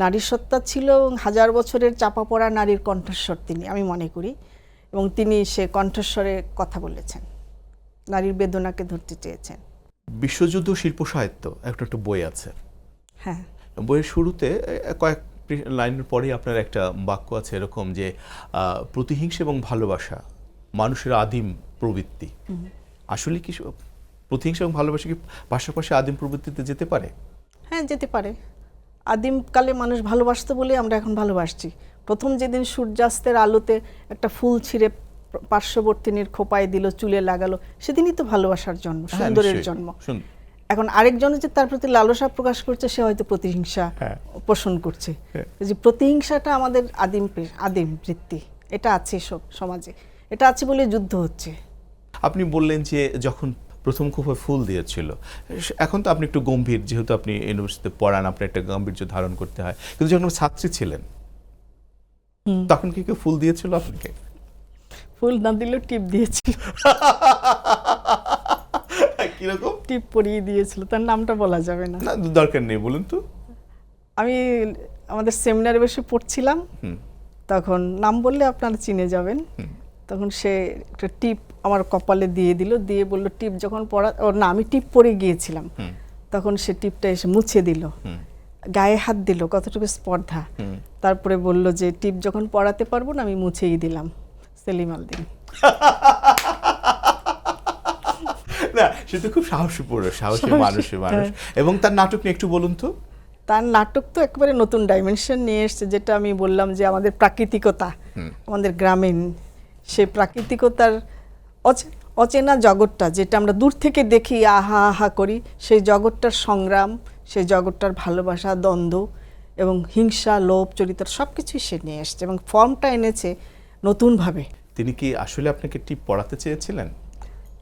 নারী সত্তা ছিল, এবং 1000 বছরের চাপা পড়া নারীর কণ্ঠস্বর তিনি, আমি মনে করি। এবং তিনি সে কণ্ঠস্বরে কথা বলেছেন, নারীর বেদনাকে ধরতে চেয়েছেন। বিশ্বযুদ্ধ শিল্প সাহিত্য একটা বই আছে। হ্যাঁ, বইয়ের শুরুতে কয়েক লাইনের পরেই আপনার একটা বাক্য আছে এরকম, যে প্রতিহিংসা এবং ভালোবাসা মানুষের আদিম প্রবৃত্তি। আসলে কি প্রতিহিংসা এবং ভালোবাসা কি পাশাপাশি আদিম প্রবৃত্তিতে যেতে পারে? হ্যাঁ, যেতে পারে। আদিমকালে মানুষ ভালোবাসতো বলে আমরা এখন ভালোবাসছি। প্রথম যেদিন সূর্যাস্তের আলোতে একটা ফুল ছিঁড়ে পার্শ্ববর্তিনীর খোপায় দিল, চুলে লাগালো, সেদিনই তো ভালোবাসার জন্ম, সুন্দরের জন্ম। এখন আরেকজন যে তার প্রতি লালসা প্রকাশ করছে, সে হয়তো প্রতিহিংসা পোষণ করছে। যে প্রতিহিংসাটা আমাদের আদিম বৃত্তি, এটা আছে সব সমাজে, এটা আছে বলে যুদ্ধ হচ্ছে। আপনি বললেন যে যখন প্রথম খোপায় ফুল দিয়েছিল, এখন তো আপনি একটু গম্ভীর, যেহেতু আপনি ইউনিভার্সিটিতে পড়ান, আপনার একটা গাম্ভীর্য ধারণ করতে হয়, কিন্তু যখন ছাত্রী ছিলেন তখন কি কেউ ফুল দিয়েছিল আপনাকে? ফুল না দিলেও টিপ দিয়েছিল। কিরকম টিপ পরিয়ে দিয়েছিল, তার নামটা বলা যাবে না। দরকার নেই, বলুন তো। আমি আমাদের সেমিনারে বসে পড়ছিলাম, তখন নাম বললে আপনারা চিনে যাবেন। তখন সে একটা টিপ আমার কপালে দিয়ে দিল, দিয়ে বলল টিপ যখন পড়া, ও না আমি টিপ পরে গিয়েছিলাম, তখন সে টিপটা এসে মুছে দিল, গায়ে হাত দিল, কতটুকু স্পর্ধা। তারপরে বলল যে টিপ যখন পড়াতে পারবো না আমি মুছেই দিলাম। সেলিম আলদিন। না, সে তো খুব সাহসী মানুষ। এবং তার নাটক নিয়ে একটু বলুন তো। তার নাটক তো একেবারে নতুন ডাইমেনশন নিয়ে এসছে, যেটা আমি বললাম যে আমাদের প্রাকৃতিকতা, আমাদের গ্রামীণ সেই প্রাকৃতিকতার অচেনা জগৎটা, যেটা আমরা দূর থেকে দেখি আহা আহা করি, সেই জগৎটার সংগ্রাম, সেই জগৎটার ভালোবাসা, দ্বন্দ্ব এবং হিংসা, লোভ, চরিত্র সব কিছুই সে নিয়ে এসছে এবং ফর্মটা এনেছে নতুনভাবে। তিনি কি আসলে আপনাকে টিপ পড়াতে চেয়েছিলেন?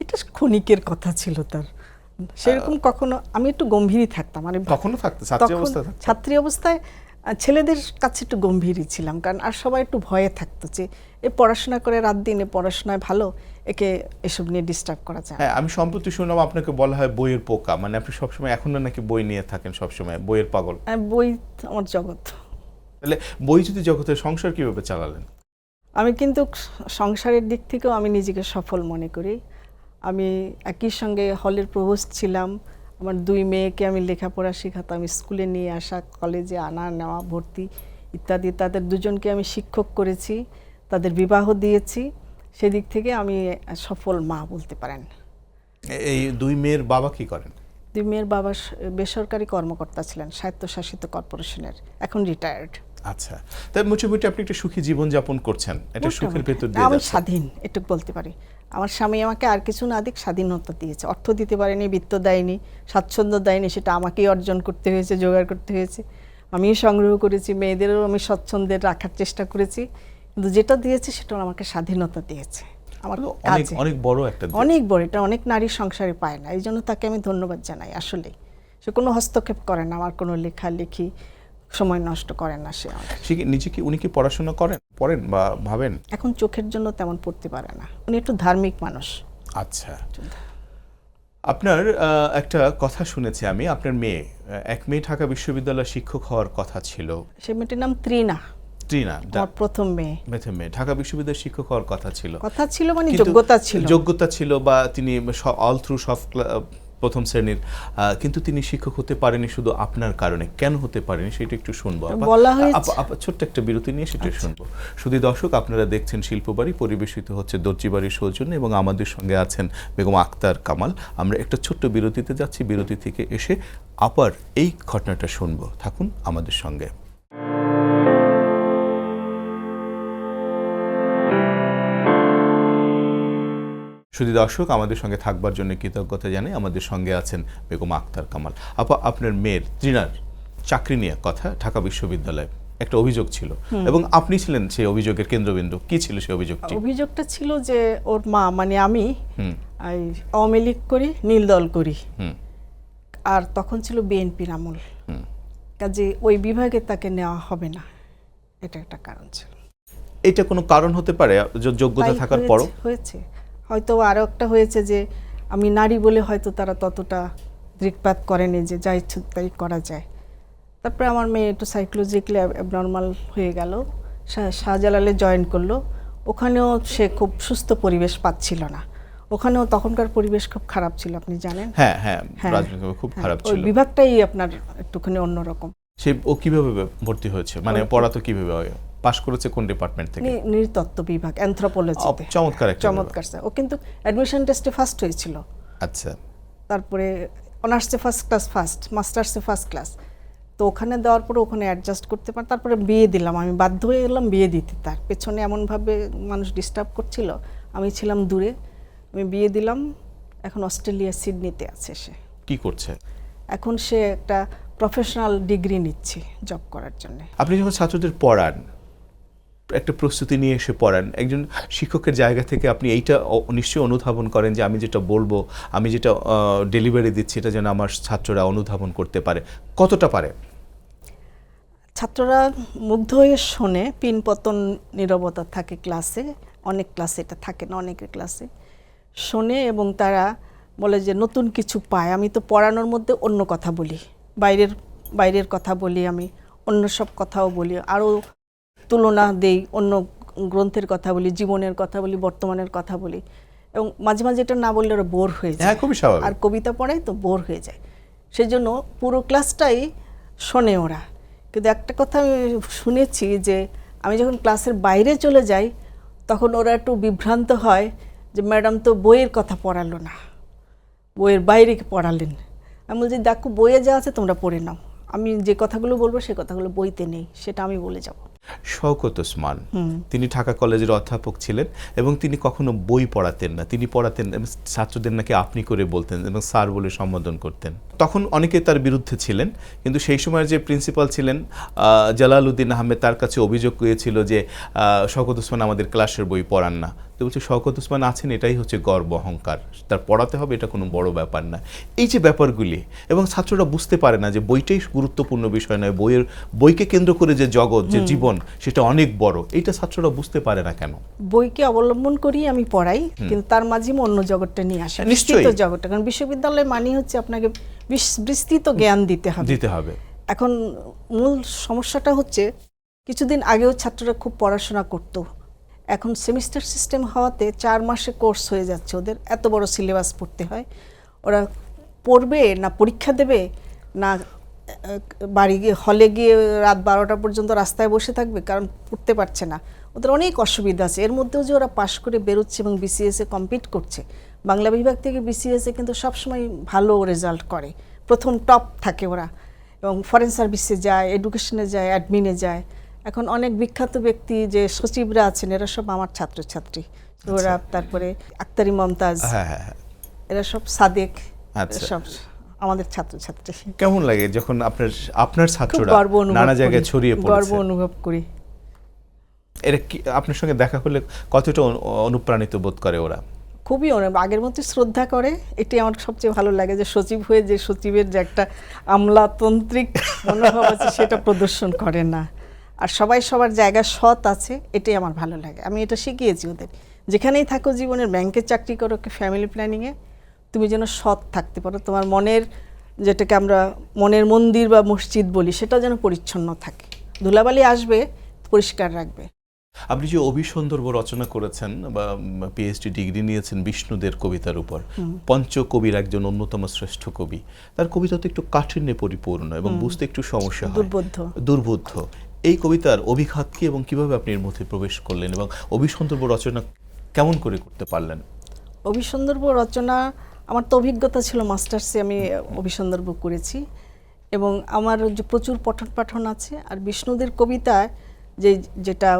এটা ক্ষণিকের কথা ছিল তার, সেরকম কখনো। আমি একটু গম্ভীরই থাকতাম, মানে তখনও থাকতে ছাত্রী অবস্থায় থাকতে? ছাত্রী অবস্থায় ছেলেদের কাছে একটু গম্ভীরই ছিলাম, কারণ আর সবাই একটু ভয়ে থাকতো যে এ পড়াশোনা করে রাত দিন, এ পড়াশোনায় ভালো, একে এসব নিয়ে ডিস্টার্ব করা যায়। হ্যাঁ, আমি সম্প্রতি শুনলাম আপনাকে বলা হয় বইয়ের পোকা, মানে আপনি সবসময় এখনো নাকি বই নিয়ে থাকেন, সবসময় বইয়ের পাগল। বই আমার জগৎ। তাহলে বই যদি জগতের, সংসার কিভাবে চালালেন? আমি কিন্তু সংসারের দিক থেকেও আমি নিজেকে সফল মনে করি। আমি একই সঙ্গে হলের প্রভোস্ট ছিলাম, আমার 2 মেয়েকে আমি লেখাপড়া শেখাতাম, স্কুলে নিয়ে আসা, কলেজে আনা নেওয়া, ভর্তি ইত্যাদি। তাদের 2জনকে আমি শিক্ষক করেছি, তাদের বিবাহ দিয়েছি। সেদিক থেকে আমি সফল মা বলতে পারেন। এই 2 মেয়ের বাবা কি করেন? 2 মেয়ের বাবা বেসরকারি কর্মকর্তা ছিলেন, স্বায়ত্তশাসিত কর্পোরেশনের, এখন রিটায়ার্ড। আচ্ছা, তাই মোটামুটি আপনি একটা সুখী জীবন যাপন করছেন, এটা সুখের ভেতর দিয়ে আমি যাচ্ছেন। স্বাধীন, এটুকু বলতে পারি। আমার স্বামী আমাকে আর কিছু না দিক, স্বাধীনতা দিয়েছে। অর্থ দিতে পারেনি, বিত্ত দেয়নি, স্বাচ্ছন্দ্য দেয়নি, সেটা আমাকেই অর্জন করতে হয়েছে, জোগাড় করতে হয়েছে। আমিই সংগ্রহ করেছি, মেয়েদেরও আমি স্বচ্ছন্দে রাখার চেষ্টা করেছি, কিন্তু যেটা দিয়েছে সেটা আমাকে স্বাধীনতা দিয়েছে। আমার কাজে অনেক বড় একটা দিক। অনেক বড়, এটা অনেক নারী সংসারে পায় না, এই জন্য তাকে আমি ধন্যবাদ জানাই। আসলেই সে কোনো হস্তক্ষেপ করে না, আমার কোনো লেখালেখি সময় নষ্ট করেন না সে। সে কি নিজে কি, উনি কি পড়াশোনা পড়েন বা ভাবেন? এখন চোখের জন্য তেমন পড়তে পারে না, উনি একটু ধার্মিক মানুষ। আচ্ছা, আপনার একটা কথা শুনেছি আমি, আপনার মেয়ে, এক মেয়ে ঢাকা বিশ্ববিদ্যালয়ের শিক্ষক হওয়ার কথা ছিল। সে মেয়েটির নাম ত্রিনা, আমার প্রথম মেয়ে। মেয়ে ঢাকা বিশ্ববিদ্যালয়ের শিক্ষক হওয়ার কথা ছিল মানে কিন্তু যোগ্যতা ছিল বা তিনি অল থ্রু সব প্রথম শ্রেণীর, কিন্তু তিনি শিক্ষক হতে পারেনি শুধু আপনার কারণে। কেন হতে পারেনি সেটা একটু শুনবো। ছোট্ট একটা বিরতি নিয়ে সেটা শুনবো। শুধু দর্শক, আপনারা দেখছেন শিল্পবাড়ি, পরিবেশিত হচ্ছে দর্জিবাড়ির সৌজন্যে, এবং আমাদের সঙ্গে আছেন বেগম আক্তার কামাল। আমরা একটা ছোট্ট বিরতিতে যাচ্ছি, বিরতি থেকে এসে আবার এই ঘটনাটা শুনবো। থাকুন আমাদের সঙ্গে। শুধু দর্শক, আমাদের সঙ্গে থাকবার জন্য কৃতজ্ঞতা জানাই। আমাদের সঙ্গে আছেন বেগম আক্তার কামাল। আপা, আপনার মেয়ের ত্রিনার চাকরি নিয়ে কথা, ঢাকা বিশ্ববিদ্যালয়ে একটা অভিযোগ ছিল এবং আপনি ছিলেন সেই অভিযোগের কেন্দ্রবিন্দু। কি ছিল সেই অভিযোগটি? অভিযোগটা ছিল যে ওর মা, মানে আমি আওয়ামী লীগ করি, নীল দল করি, আর তখন ছিল বিএনপির আমল, কাজে ওই বিভাগে তাকে নেওয়া হবে না, এটা একটা কারণ ছিল। এটা কোনো কারণ হতে পারে যোগ্যতা থাকার পরও? হয়েছে হয়তো। আরও একটা হয়েছে যে আমি নারী বলে হয়তো তারা ততটা দৃকপাত করেনি যে যা ইচ্ছে তাই করা যায়। তারপরে আমার মেয়ে একটু সাইকোলজিক্যালি অ্যাবনর্মাল হয়ে গেল, শাহজালালে জয়েন করলো। ওখানেও সে খুব সুস্থ পরিবেশ পাচ্ছিল না, ওখানেও তখনকার পরিবেশ খুব খারাপ ছিল, আপনি জানেন। হ্যাঁ হ্যাঁ, রাজনীতি খুব খারাপ ছিল। ওই বিভাগটাই আপনার একটুখানি অন্যরকম। সে ও কিভাবে ভর্তি হয়েছে, মানে পড়াতো কিভাবে, পাশ করেছে কোন ডিপার্টমেন্ট থেকে? নৃতত্ত্ব বিভাগ, অ্যানথ্রোপোলজিতে। চমৎকার স্যার। ও কিন্তু অ্যাডমিশন টেস্টে ফার্স্ট হয়েছিল। আচ্ছা। তারপরে অনার্সে ফার্স্ট ক্লাস, মাস্টার্সে ফার্স্ট ক্লাস। তো ওখানে দেওয়ার পরে ওখানে অ্যাডজাস্ট করতে পারে। তারপরে বিয়ে দিলাম, আমি বাধ্য হয়ে গেলাম বিয়ে দিতে। তার পেছনে এমনভাবে মানুষ ডিস্টার্ব করছিল, আমি ছিলাম দূরে, আমি বিয়ে দিলাম। এখন অস্ট্রেলিয়া সিডনিতে আছে সে। কি করছে এখন? সে একটা প্রফেশনাল ডিগ্রি নিচ্ছে জব করার জন্য। আপনি যখন ছাত্রদের পড়ান, একটা প্রস্তুতি নিয়ে এসে পড়ান, একজন শিক্ষকের জায়গা থেকে আপনি এইটা নিশ্চয়ই অনুধাবন করেন যে আমি যেটা বলবো, আমি যেটা ডেলিভারি দিচ্ছি, এটা যেন আমার ছাত্ররা অনুধাবন করতে পারে। কতটা পারে? ছাত্ররা মুগ্ধ হয়ে শোনে, পিনপতন নীরবতা থাকে ক্লাসে, অনেক ক্লাসে এটা থাকে না, অনেকের ক্লাসে শোনে এবং তারা বলে যে নতুন কিছু পায়। আমি তো পড়ানোর মধ্যে অন্য কথা বলি, বাইরের কথা বলি, আমি অন্য সব কথাও বলি, আরও তুলনা দেই, অন্য গ্রন্থের কথা বলি, জীবনের কথা বলি, বর্তমানের কথা বলি, এবং মাঝে মাঝে এটা না বললে ওরা বোর হয়ে যায়। হ্যাঁ, খুবই স্বাভাবিক। আর কবিতা পড়াই তো বোর হয়ে যায়, সেই জন্য পুরো ক্লাসটাই শোনে ওরা। কিন্তু একটা কথা আমি শুনেছি যে আমি যখন ক্লাসের বাইরে চলে যাই তখন ওরা একটু বিভ্রান্ত হয় যে ম্যাডাম তো বইয়ের কথা পড়ালো না, বইয়ের বাইরে পড়ালেন। আমি বলছি দেখো, বইয়ে যা আছে তোমরা পড়ে নাও, আমি যে কথাগুলো বলবো সে কথাগুলো বইতে নেই, সেটা আমি বলে যাব। শওকত ওসমান, তিনি ঢাকা কলেজের অধ্যাপক ছিলেন এবং তিনি কখনো বই পড়াতেন না, তিনি পড়াতেন এবং ছাত্রদের নাকি আপনি করে বলতেন এবং স্যার বলে সম্বোধন করতেন। তখন অনেকে তার বিরুদ্ধে ছিলেন, কিন্তু সেই সময়ের যে প্রিন্সিপাল ছিলেন জালালউদ্দিন আহমেদ, তার কাছে অভিযোগ করেছিল যে শওকত ওসমান আমাদের ক্লাসের বই পড়ান না। তো বলছে শওকত ওসমান আছেন, এটাই হচ্ছে গর্ব অহংকার, তার পড়াতে হবে, এটা কোনো বড় ব্যাপার না। এই যে ব্যাপারগুলি, এবং ছাত্ররা বুঝতে পারে না যে বইটাই গুরুত্বপূর্ণ বিষয় নয়, বইকে কেন্দ্র করে যে জগৎ, যে জীবন, সেটা অনেক বড়, এইটা ছাত্ররা বুঝতে পারে না কেন? বইকে অবলম্বন করি আমি পড়াই, কিন্তু তার মাঝে অন্য জগৎটা নিয়ে আসি, নিশ্চয়ই বিস্তৃত জগৎটা। কারণ বিশ্ববিদ্যালয় মানে হচ্ছে আপনাকে বিস্তৃত জ্ঞান দিতে হবে। এখন মূল সমস্যাটা হচ্ছে কিছুদিন আগেও ছাত্ররা খুব পড়াশোনা করতো, এখন সেমিস্টার সিস্টেম হওয়াতে 4 মাসে কোর্স হয়ে যাচ্ছে, ওদের এত বড় সিলেবাস পড়তে হয়। ওরা পড়বে না পরীক্ষা দেবে, না বাড়ি গিয়ে হলে গিয়ে রাত 12টা পর্যন্ত রাস্তায় বসে থাকবে, কারণ পড়তে পারছে না। ওদের অনেক অসুবিধা আছে। এর মধ্যেও যে ওরা পাশ করে বেরোচ্ছে এবং বিসিএসে কম্পিট করছে, বাংলা বিভাগ থেকে বিসিএসে কিন্তু সবসময় ভালো রেজাল্ট করে, প্রথম টপ থাকে ওরা, এবং ফরেন সার্ভিসে যায়, এডুকেশনে যায়, অ্যাডমিনে যায়। এখন অনেক বিখ্যাত ব্যক্তি যে সচিবরা আছেন এরা সব আমার ছাত্রছাত্রী, ওরা তারপরে আক্তারি মমতাজ, এরা সব সাদেক, সব আমাদের ছাত্রছাত্রী। কেমন লাগে যখন আপনার ছাত্ররা নানা জায়গায় ছড়িয়ে পড়েছে? গর্ব অনুভব করি। এরা কি আপনার সঙ্গে দেখা হলে কতটা অনুপ্রাণিত বোধ করে ওরা? খুবই আগের মতো শ্রদ্ধা করে, এটি আমার সবচেয়ে ভালো লাগে যে সচিব হয়ে যে সচিবের যে একটা আমলাতান্ত্রিক মনোভাব আছে সেটা প্রদর্শন করে না, আর সবাই সবার জায়গায় সৎ আছে, এটাই আমার ভালো লাগে। আমি এটা শিখিয়েছি ওদের, যেখানেই থাকো জীবনের, ব্যাংকের চাকরি করো, ফ্যামিলি প্ল্যানিংয়ে, তুমি যেন সৎ থাকতে পারো, তোমার মনের, যেটাকে আমরা মনের মন্দির বা মসজিদ বলি, সেটা যেন পরিচ্ছন্ন থাকে, ধুলাবালি আসবে পরিষ্কার রাখবে। আপনি যে অভিসন্দর্ভ রচনা করেছেন বা পিএইচডি ডিগ্রি নিয়েছেন বিষ্ণুদের কবিতার উপর, পঞ্চকবির একজন অন্যতম শ্রেষ্ঠ কবি, তার কবিতা তো একটু কাঠিন্যে পরিপূর্ণ এবং বুঝতে একটু সমস্যা হয়, দুর্বোধ্য। এই কবিতার অভিঘাত কি এবং কিভাবে আপনি এর মধ্যে প্রবেশ করলেন এবং অভিসন্দর্ভ রচনা কেমন করে করতে পারলেন? অভিসন্দর্ভ রচনা, আমার তো অভিজ্ঞতা ছিল মাস্টার্সে, আমি অভিসন্দর্ভ করেছি এবং আমার যে প্রচুর পঠন পাঠন আছে। আর বিষ্ণুদের কবিতায় যেটা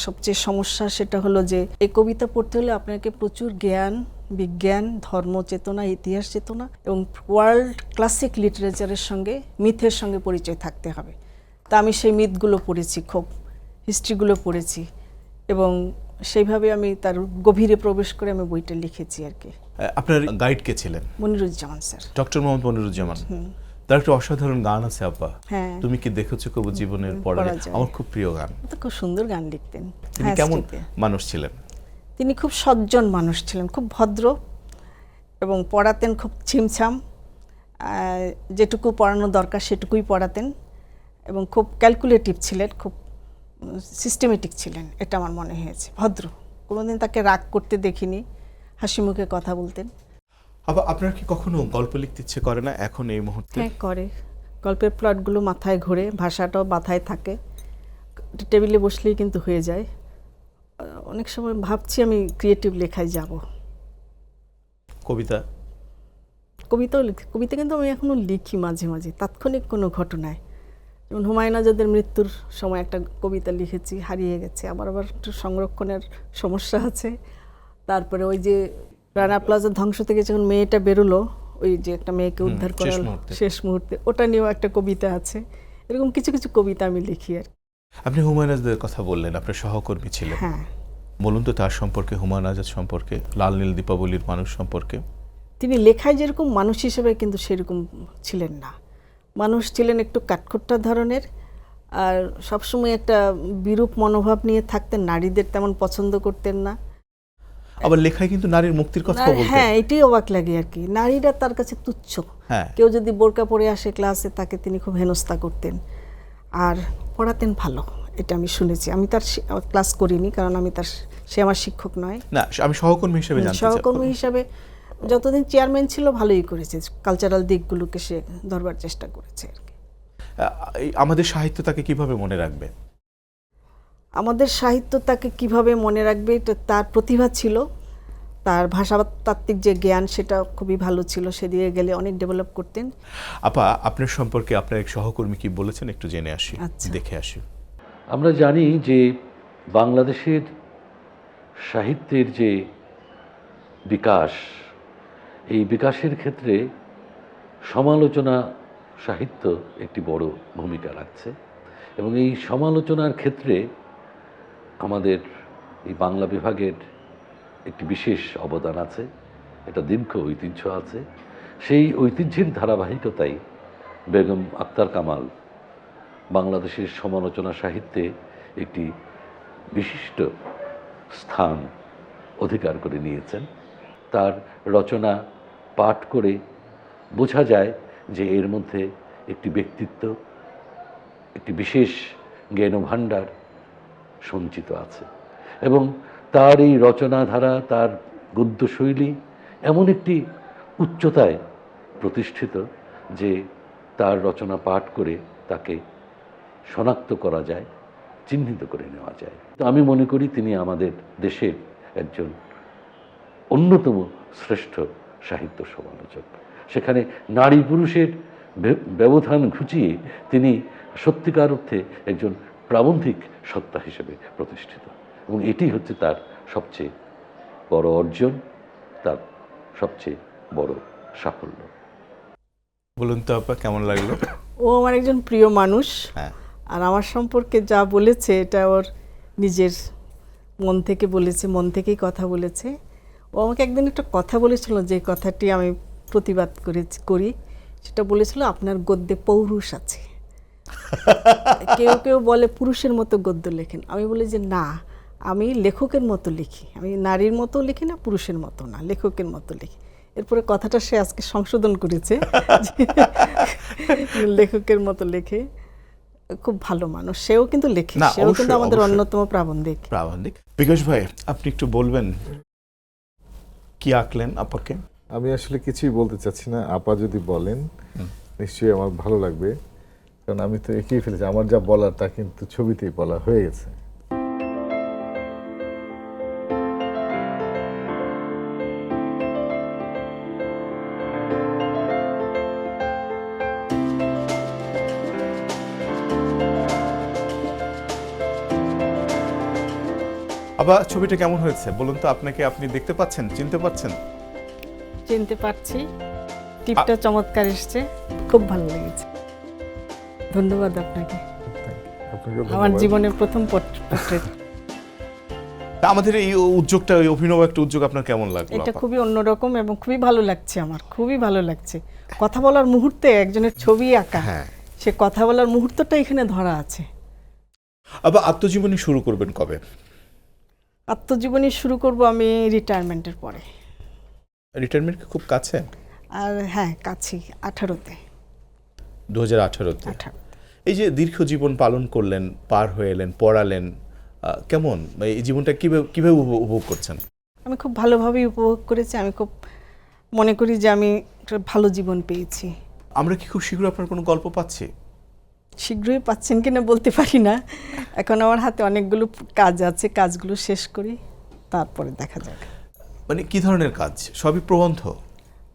সবচেয়ে সমস্যা সেটা হলো যে এই কবিতা পড়তে হলে আপনাকে প্রচুর জ্ঞান, বিজ্ঞান, ধর্ম চেতনা, ইতিহাস চেতনা এবং ওয়ার্ল্ড ক্লাসিক লিটারেচারের সঙ্গে, মিথের সঙ্গে পরিচয় থাকতে হবে। তা আমি সেই মিথগুলো পড়েছি, খুব হিস্ট্রিগুলো পড়েছি এবং সেইভাবে আমি তার গভীরে প্রবেশ করে আমি বইটা লিখেছি আর কি। আপনার গাইড কে ছিলেন? Moniruzzaman sir, doctor Mohammad Moniruzzaman. তার একটা অসাধারণ গান আছে আব্বা, হ্যাঁ, তুমি কি দেখেছো কবু জীবনের পরাজয়, আমার খুব প্রিয় গান। তো খুব সুন্দর গান লিখতেন। তিনি কেমন মানুষ ছিলেন? তিনি খুব সজ্জন মানুষ ছিলেন, খুব ভদ্র এবং পড়াতেন খুব ছিমছাম, যেটুকু পড়ানো দরকার সেটুকুই পড়াতেন এবং খুব ক্যালকুলেটিভ ছিলেন, খুব সিস্টেমেটিক ছিলেন, এটা আমার মনে হয়েছে। ভদ্র, কোনোদিন তাকে রাগ করতে দেখিনি, হাসি মুখে কথা বলতেন। আবার আপনার কি কখনো গল্প লিখতে ইচ্ছে করে না এখন এই মুহূর্তে? হ্যাঁ করে, গল্পের প্লটগুলো মাথায় ঘোরে, ভাষাটাও মাথায় থাকে, টেবিলে বসলেই কিন্তু হয়ে যায়। অনেক সময় ভাবছি আমি ক্রিয়েটিভ লেখায় যাব। কবিতা কিন্তু আমি এখনো লিখি মাঝে মাঝে, তাৎক্ষণিক কোনো ঘটনায়। যেমন হুমায়ুন আজাদের মৃত্যুর সময় একটা কবিতা লিখেছি, হারিয়ে গেছে, আবার একটু সংরক্ষণের সমস্যা আছে। তারপরে ওই যে রানা প্লাজার ধ্বংস থেকে যখন মেয়েটা বেরোলো, ওই যে একটা মেয়েকে উদ্ধার করার শেষ মুহূর্তে, ওটা নিয়েও একটা কবিতা আছে। এরকম কিছু কিছু কবিতা আমি লিখি আর। আপনি হুমায়ুন আজাদের কথা বললেন, আপনার সহকর্মী ছিলেন, হ্যাঁ, বলুন তো তার সম্পর্কে, হুমায়ুন আজাদ সম্পর্কে, লাল নীল দীপাবলির মানুষ সম্পর্কে। তিনি লেখায় যেরকম মানুষ হিসেবে কিন্তু সেরকম ছিলেন না। মানুষ ছিলেন একটু কাঠখোট্টা ধরনের, আর সবসময় একটা বিরূপ মনোভাব নিয়ে থাকতেন, নারীদের তেমন পছন্দ করতেন না। আবার লেখায় কিন্তু নারীর মুক্তির কথা বলতেন। হ্যাঁ, এটাই অবাক লাগে আর কি, নারীরা তার কাছে তুচ্ছ। কেউ যদি বোরকা পরে আসে ক্লাসে, তাকে তিনি খুব হেনস্থা করতেন। আর পড়াতেন ভালো, এটা আমি শুনেছি। আমি তার ক্লাস করিনি, কারণ সে আমার শিক্ষক নয়। না, আমি সহকর্মী হিসেবে জানতে চাই। সহকর্মী হিসাবে যতদিন চেয়ারম্যান ছিল ভালোই করেছে, কালচারাল দিকগুলোকে সে ধরবার চেষ্টা করেছে আর কি। আমাদের সাহিত্য তাকে কিভাবে মনে রাখবে? আমাদের সাহিত্য তাকে কিভাবে মনে রাখবে, এটা তার প্রতিভা ছিল, তার ভাষাতাত্ত্বিক যে জ্ঞান সেটা খুবই ভালো ছিল, সেদিকে গেলে অনেক ডেভেলপ করতেন। আপা, আপনার সম্পর্কে আপনার এক সহকর্মী কি বলেছেন একটু জেনে আসি, আচ্ছা। দেখে আসি। আমরা জানি যে বাংলাদেশের সাহিত্যের যে বিকাশ, এই বিকাশের ক্ষেত্রে সমালোচনা সাহিত্য একটি বড় ভূমিকা রাখছে, এবং এই সমালোচনার ক্ষেত্রে আমাদের এই বাংলা বিভাগের একটি বিশেষ অবদান আছে, এটা দীর্ঘ ঐতিহ্য আছে। সেই ঐতিহ্যের ধারাবাহিকতাই বেগম আক্তার কামাল বাংলাদেশের সমালোচনা সাহিত্যে একটি বিশিষ্ট স্থান অধিকার করে নিয়েছেন। তার রচনা পাঠ করে বোঝা যায় যে এর মধ্যে একটি ব্যক্তিত্ব, একটি বিশেষ জ্ঞানভাণ্ডার সঞ্চিত আছে, এবং তার এই রচনাধারা, তার গদ্যশৈলী এমন একটি উচ্চতায় প্রতিষ্ঠিত যে তার রচনা পাঠ করে তাকে শনাক্ত করা যায়, চিহ্নিত করে নেওয়া যায়। তো আমি মনে করি তিনি আমাদের দেশের একজন অন্যতম শ্রেষ্ঠ সাহিত্য সমালোচক। সেখানে নারী পুরুষের ব্যবধান ঘুচিয়ে তিনি সত্যিকার অর্থে একজন প্রাবন্ধিক সত্তা হিসেবে প্রতিষ্ঠিত, এবং এটি হচ্ছে তার সবচেয়ে বড় অর্জন, তার সবচেয়ে বড় সাফল্য। বলুন তো আপা, কেমন লাগলো? ও আমার একজন প্রিয় মানুষ, হ্যাঁ, আর আমার সম্পর্কে যা বলেছে এটা ওর নিজের মন থেকে বলেছে, মন থেকেই কথা বলেছে। ও আমাকে একদিন একটা কথা বলেছিল, যে কথাটি আমি প্রতিবাদ করি, সেটা বলেছিল আপনার গদ্যে পৌরুষ আছে। কেউ কেউ বলে পুরুষের মতো গদ্য লেখেন, আমি বলি যে না, আমি লেখকের মতো লিখি, আমি নারীর মতো লিখি না, পুরুষের মতো না, লেখকের মতো লিখি। এরপরে কথাটা সে আজকে সংশোধন করেছে, লেখকের মতো লেখে। খুব ভালো মানুষ, সেও কিন্তু লেখে, না, সেও কিন্তু অবশ্যই, আমাদের অবশ্যই। অন্যতম প্রাবন্ধিক। বিকাশ ভাই, আপনি একটু বলবেন কি আঁকলেন আপাকে? আমি আসলে কিছুই বলতে চাচ্ছি না, আপা যদি বলেন নিশ্চয়ই আমার ভালো লাগবে, কারণ আমি তো এঁকেই ফেলেছি। আমার যা বলার তা কিন্তু ছবিতেই বলা হয়ে গেছে। আপা, ছবিটা কেমন হয়েছে বলুন তো? আপনাকে আপনি দেখতে পাচ্ছেন, চিনতে পাচ্ছেন? চিনতে পারছি, টিপটা চমৎকার এসছে, খুব ভালো লেগেছে। ধন্যবাদ আপনাকে, আপনাকেও আমার ধন্যবাদ। জীবনের প্রথম পোর্ট্রেট। তা আমাদের এই উদ্যোগটা, ওই অভিনব একটা উদ্যোগ আপনার কেমন লাগলো এটা আপা? খুবই অন্যরকম এবং খুবই ভালো লাগছে, আমার খুবই ভালো লাগছে। কথা বলার মুহূর্তে একজনের ছবি আঁকা, হ্যাঁ। সে কথা বলার মুহূর্তটা এখানে ধরা আছে। আপা, আত্মজীবনী শুরু করবেন কবে? আত্মজীবনী শুরু করব আমি রিটায়ারমেন্টের পরে। রিটায়ারমেন্ট খুব কাছে? আর হ্যাঁ, কাছে, 18-তে। 2018-তে। এই যে দীর্ঘ জীবন পালন করলেন, পার হয়ে এলেন, পড়ালেন, কেমন এই জীবনটা কিভাবে উপভোগ করছেন? আমি খুব ভালোভাবেই উপভোগ করেছি। আমি খুব মনে করি যে আমি একটা ভালো জীবন পেয়েছি। আমরা কি খুব শীঘ্র আপনার কোনো গল্প পাচ্ছি? শীঘ্রই পাচ্ছেন কিনা বলতে পারি না, এখন আমার হাতে অনেকগুলো কাজ আছে, কাজগুলো শেষ করি, তারপরে দেখা যাবে। মানে কি ধরনের কাজ? সবই প্রবন্ধ?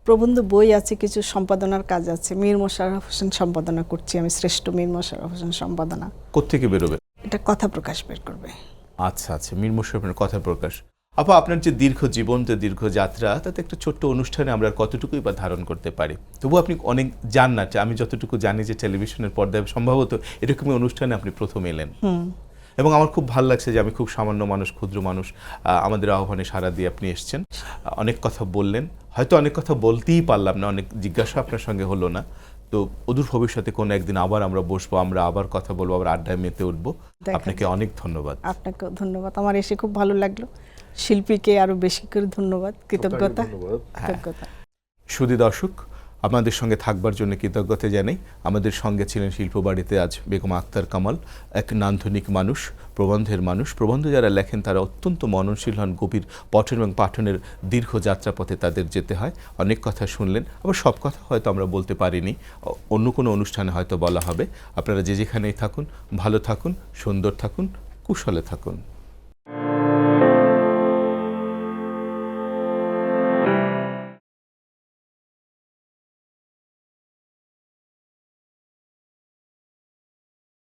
প্রবন্ধ বই আছে, কিছু সম্পাদনার কাজ আছে। মীর মোশাররফ হোসেন সম্পাদনা করছি আমি, শ্রেষ্ঠ মীর মোশাররফ হোসেন সম্পাদনা। কোত্থেকে বেরোবে? এটা কথা প্রকাশ বের করবে। আচ্ছা আচ্ছা, মীর মোশাররফের কথা প্রকাশ। আপা, আপনার যে দীর্ঘ জীবন, যে দীর্ঘ যাত্রা, তাতে একটা ছোট্ট অনুষ্ঠানে আমরা কতটুকুই বা ধারণ করতে পারি? তবু আপনি অনেক জান না, আমি যতটুকু জানি যে টেলিভিশনের পর্দায় সম্ভবত এরকমই অনুষ্ঠানে আপনি প্রথম এলেন, এবং আমার খুব ভালো লাগছে যে আমি খুব সামান্য মানুষ, ক্ষুদ্র মানুষ, আমাদের আহ্বানে সাড়া দিয়ে আপনি এসছেন, অনেক কথা বললেন। হয়তো অনেক কথা বলতেই পারলাম না, অনেক জিজ্ঞাসা আপনার সঙ্গে হলো না। তো অদূর ভবিষ্যতে কোনো একদিন আবার আমরা বসবো, আমরা আবার কথা বলবো, আবার আড্ডায় মেতে উঠবো। আপনাকে অনেক ধন্যবাদ। আপনাকেও ধন্যবাদ, আমার এসে খুব ভালো লাগলো। শিল্পীকে আরো বেশি করে ধন্যবাদ, কৃতজ্ঞতা। সুধী দর্শক, আমাদের সঙ্গে থাকবার জন্য কৃতজ্ঞতা জানাই। আমাদের সঙ্গে ছিলেন শিল্পবাড়িতে আজ বেগম আক্তার কামাল, এক নান্দনিক মানুষ, প্রবন্ধের মানুষ। প্রবন্ধ যারা লেখেন তারা অত্যন্ত মননশীল হন, গভীর পঠন এবং পাঠনের দীর্ঘ যাত্রাপথে তাদের যেতে হয়। অনেক কথা শুনলেন, আবার সব কথা হয়তো আমরা বলতে পারিনি, অন্য কোনো অনুষ্ঠানে হয়তো বলা হবে। আপনারা যে যেখানেই থাকুন, ভালো থাকুন, সুন্দর থাকুন, কুশলে থাকুন।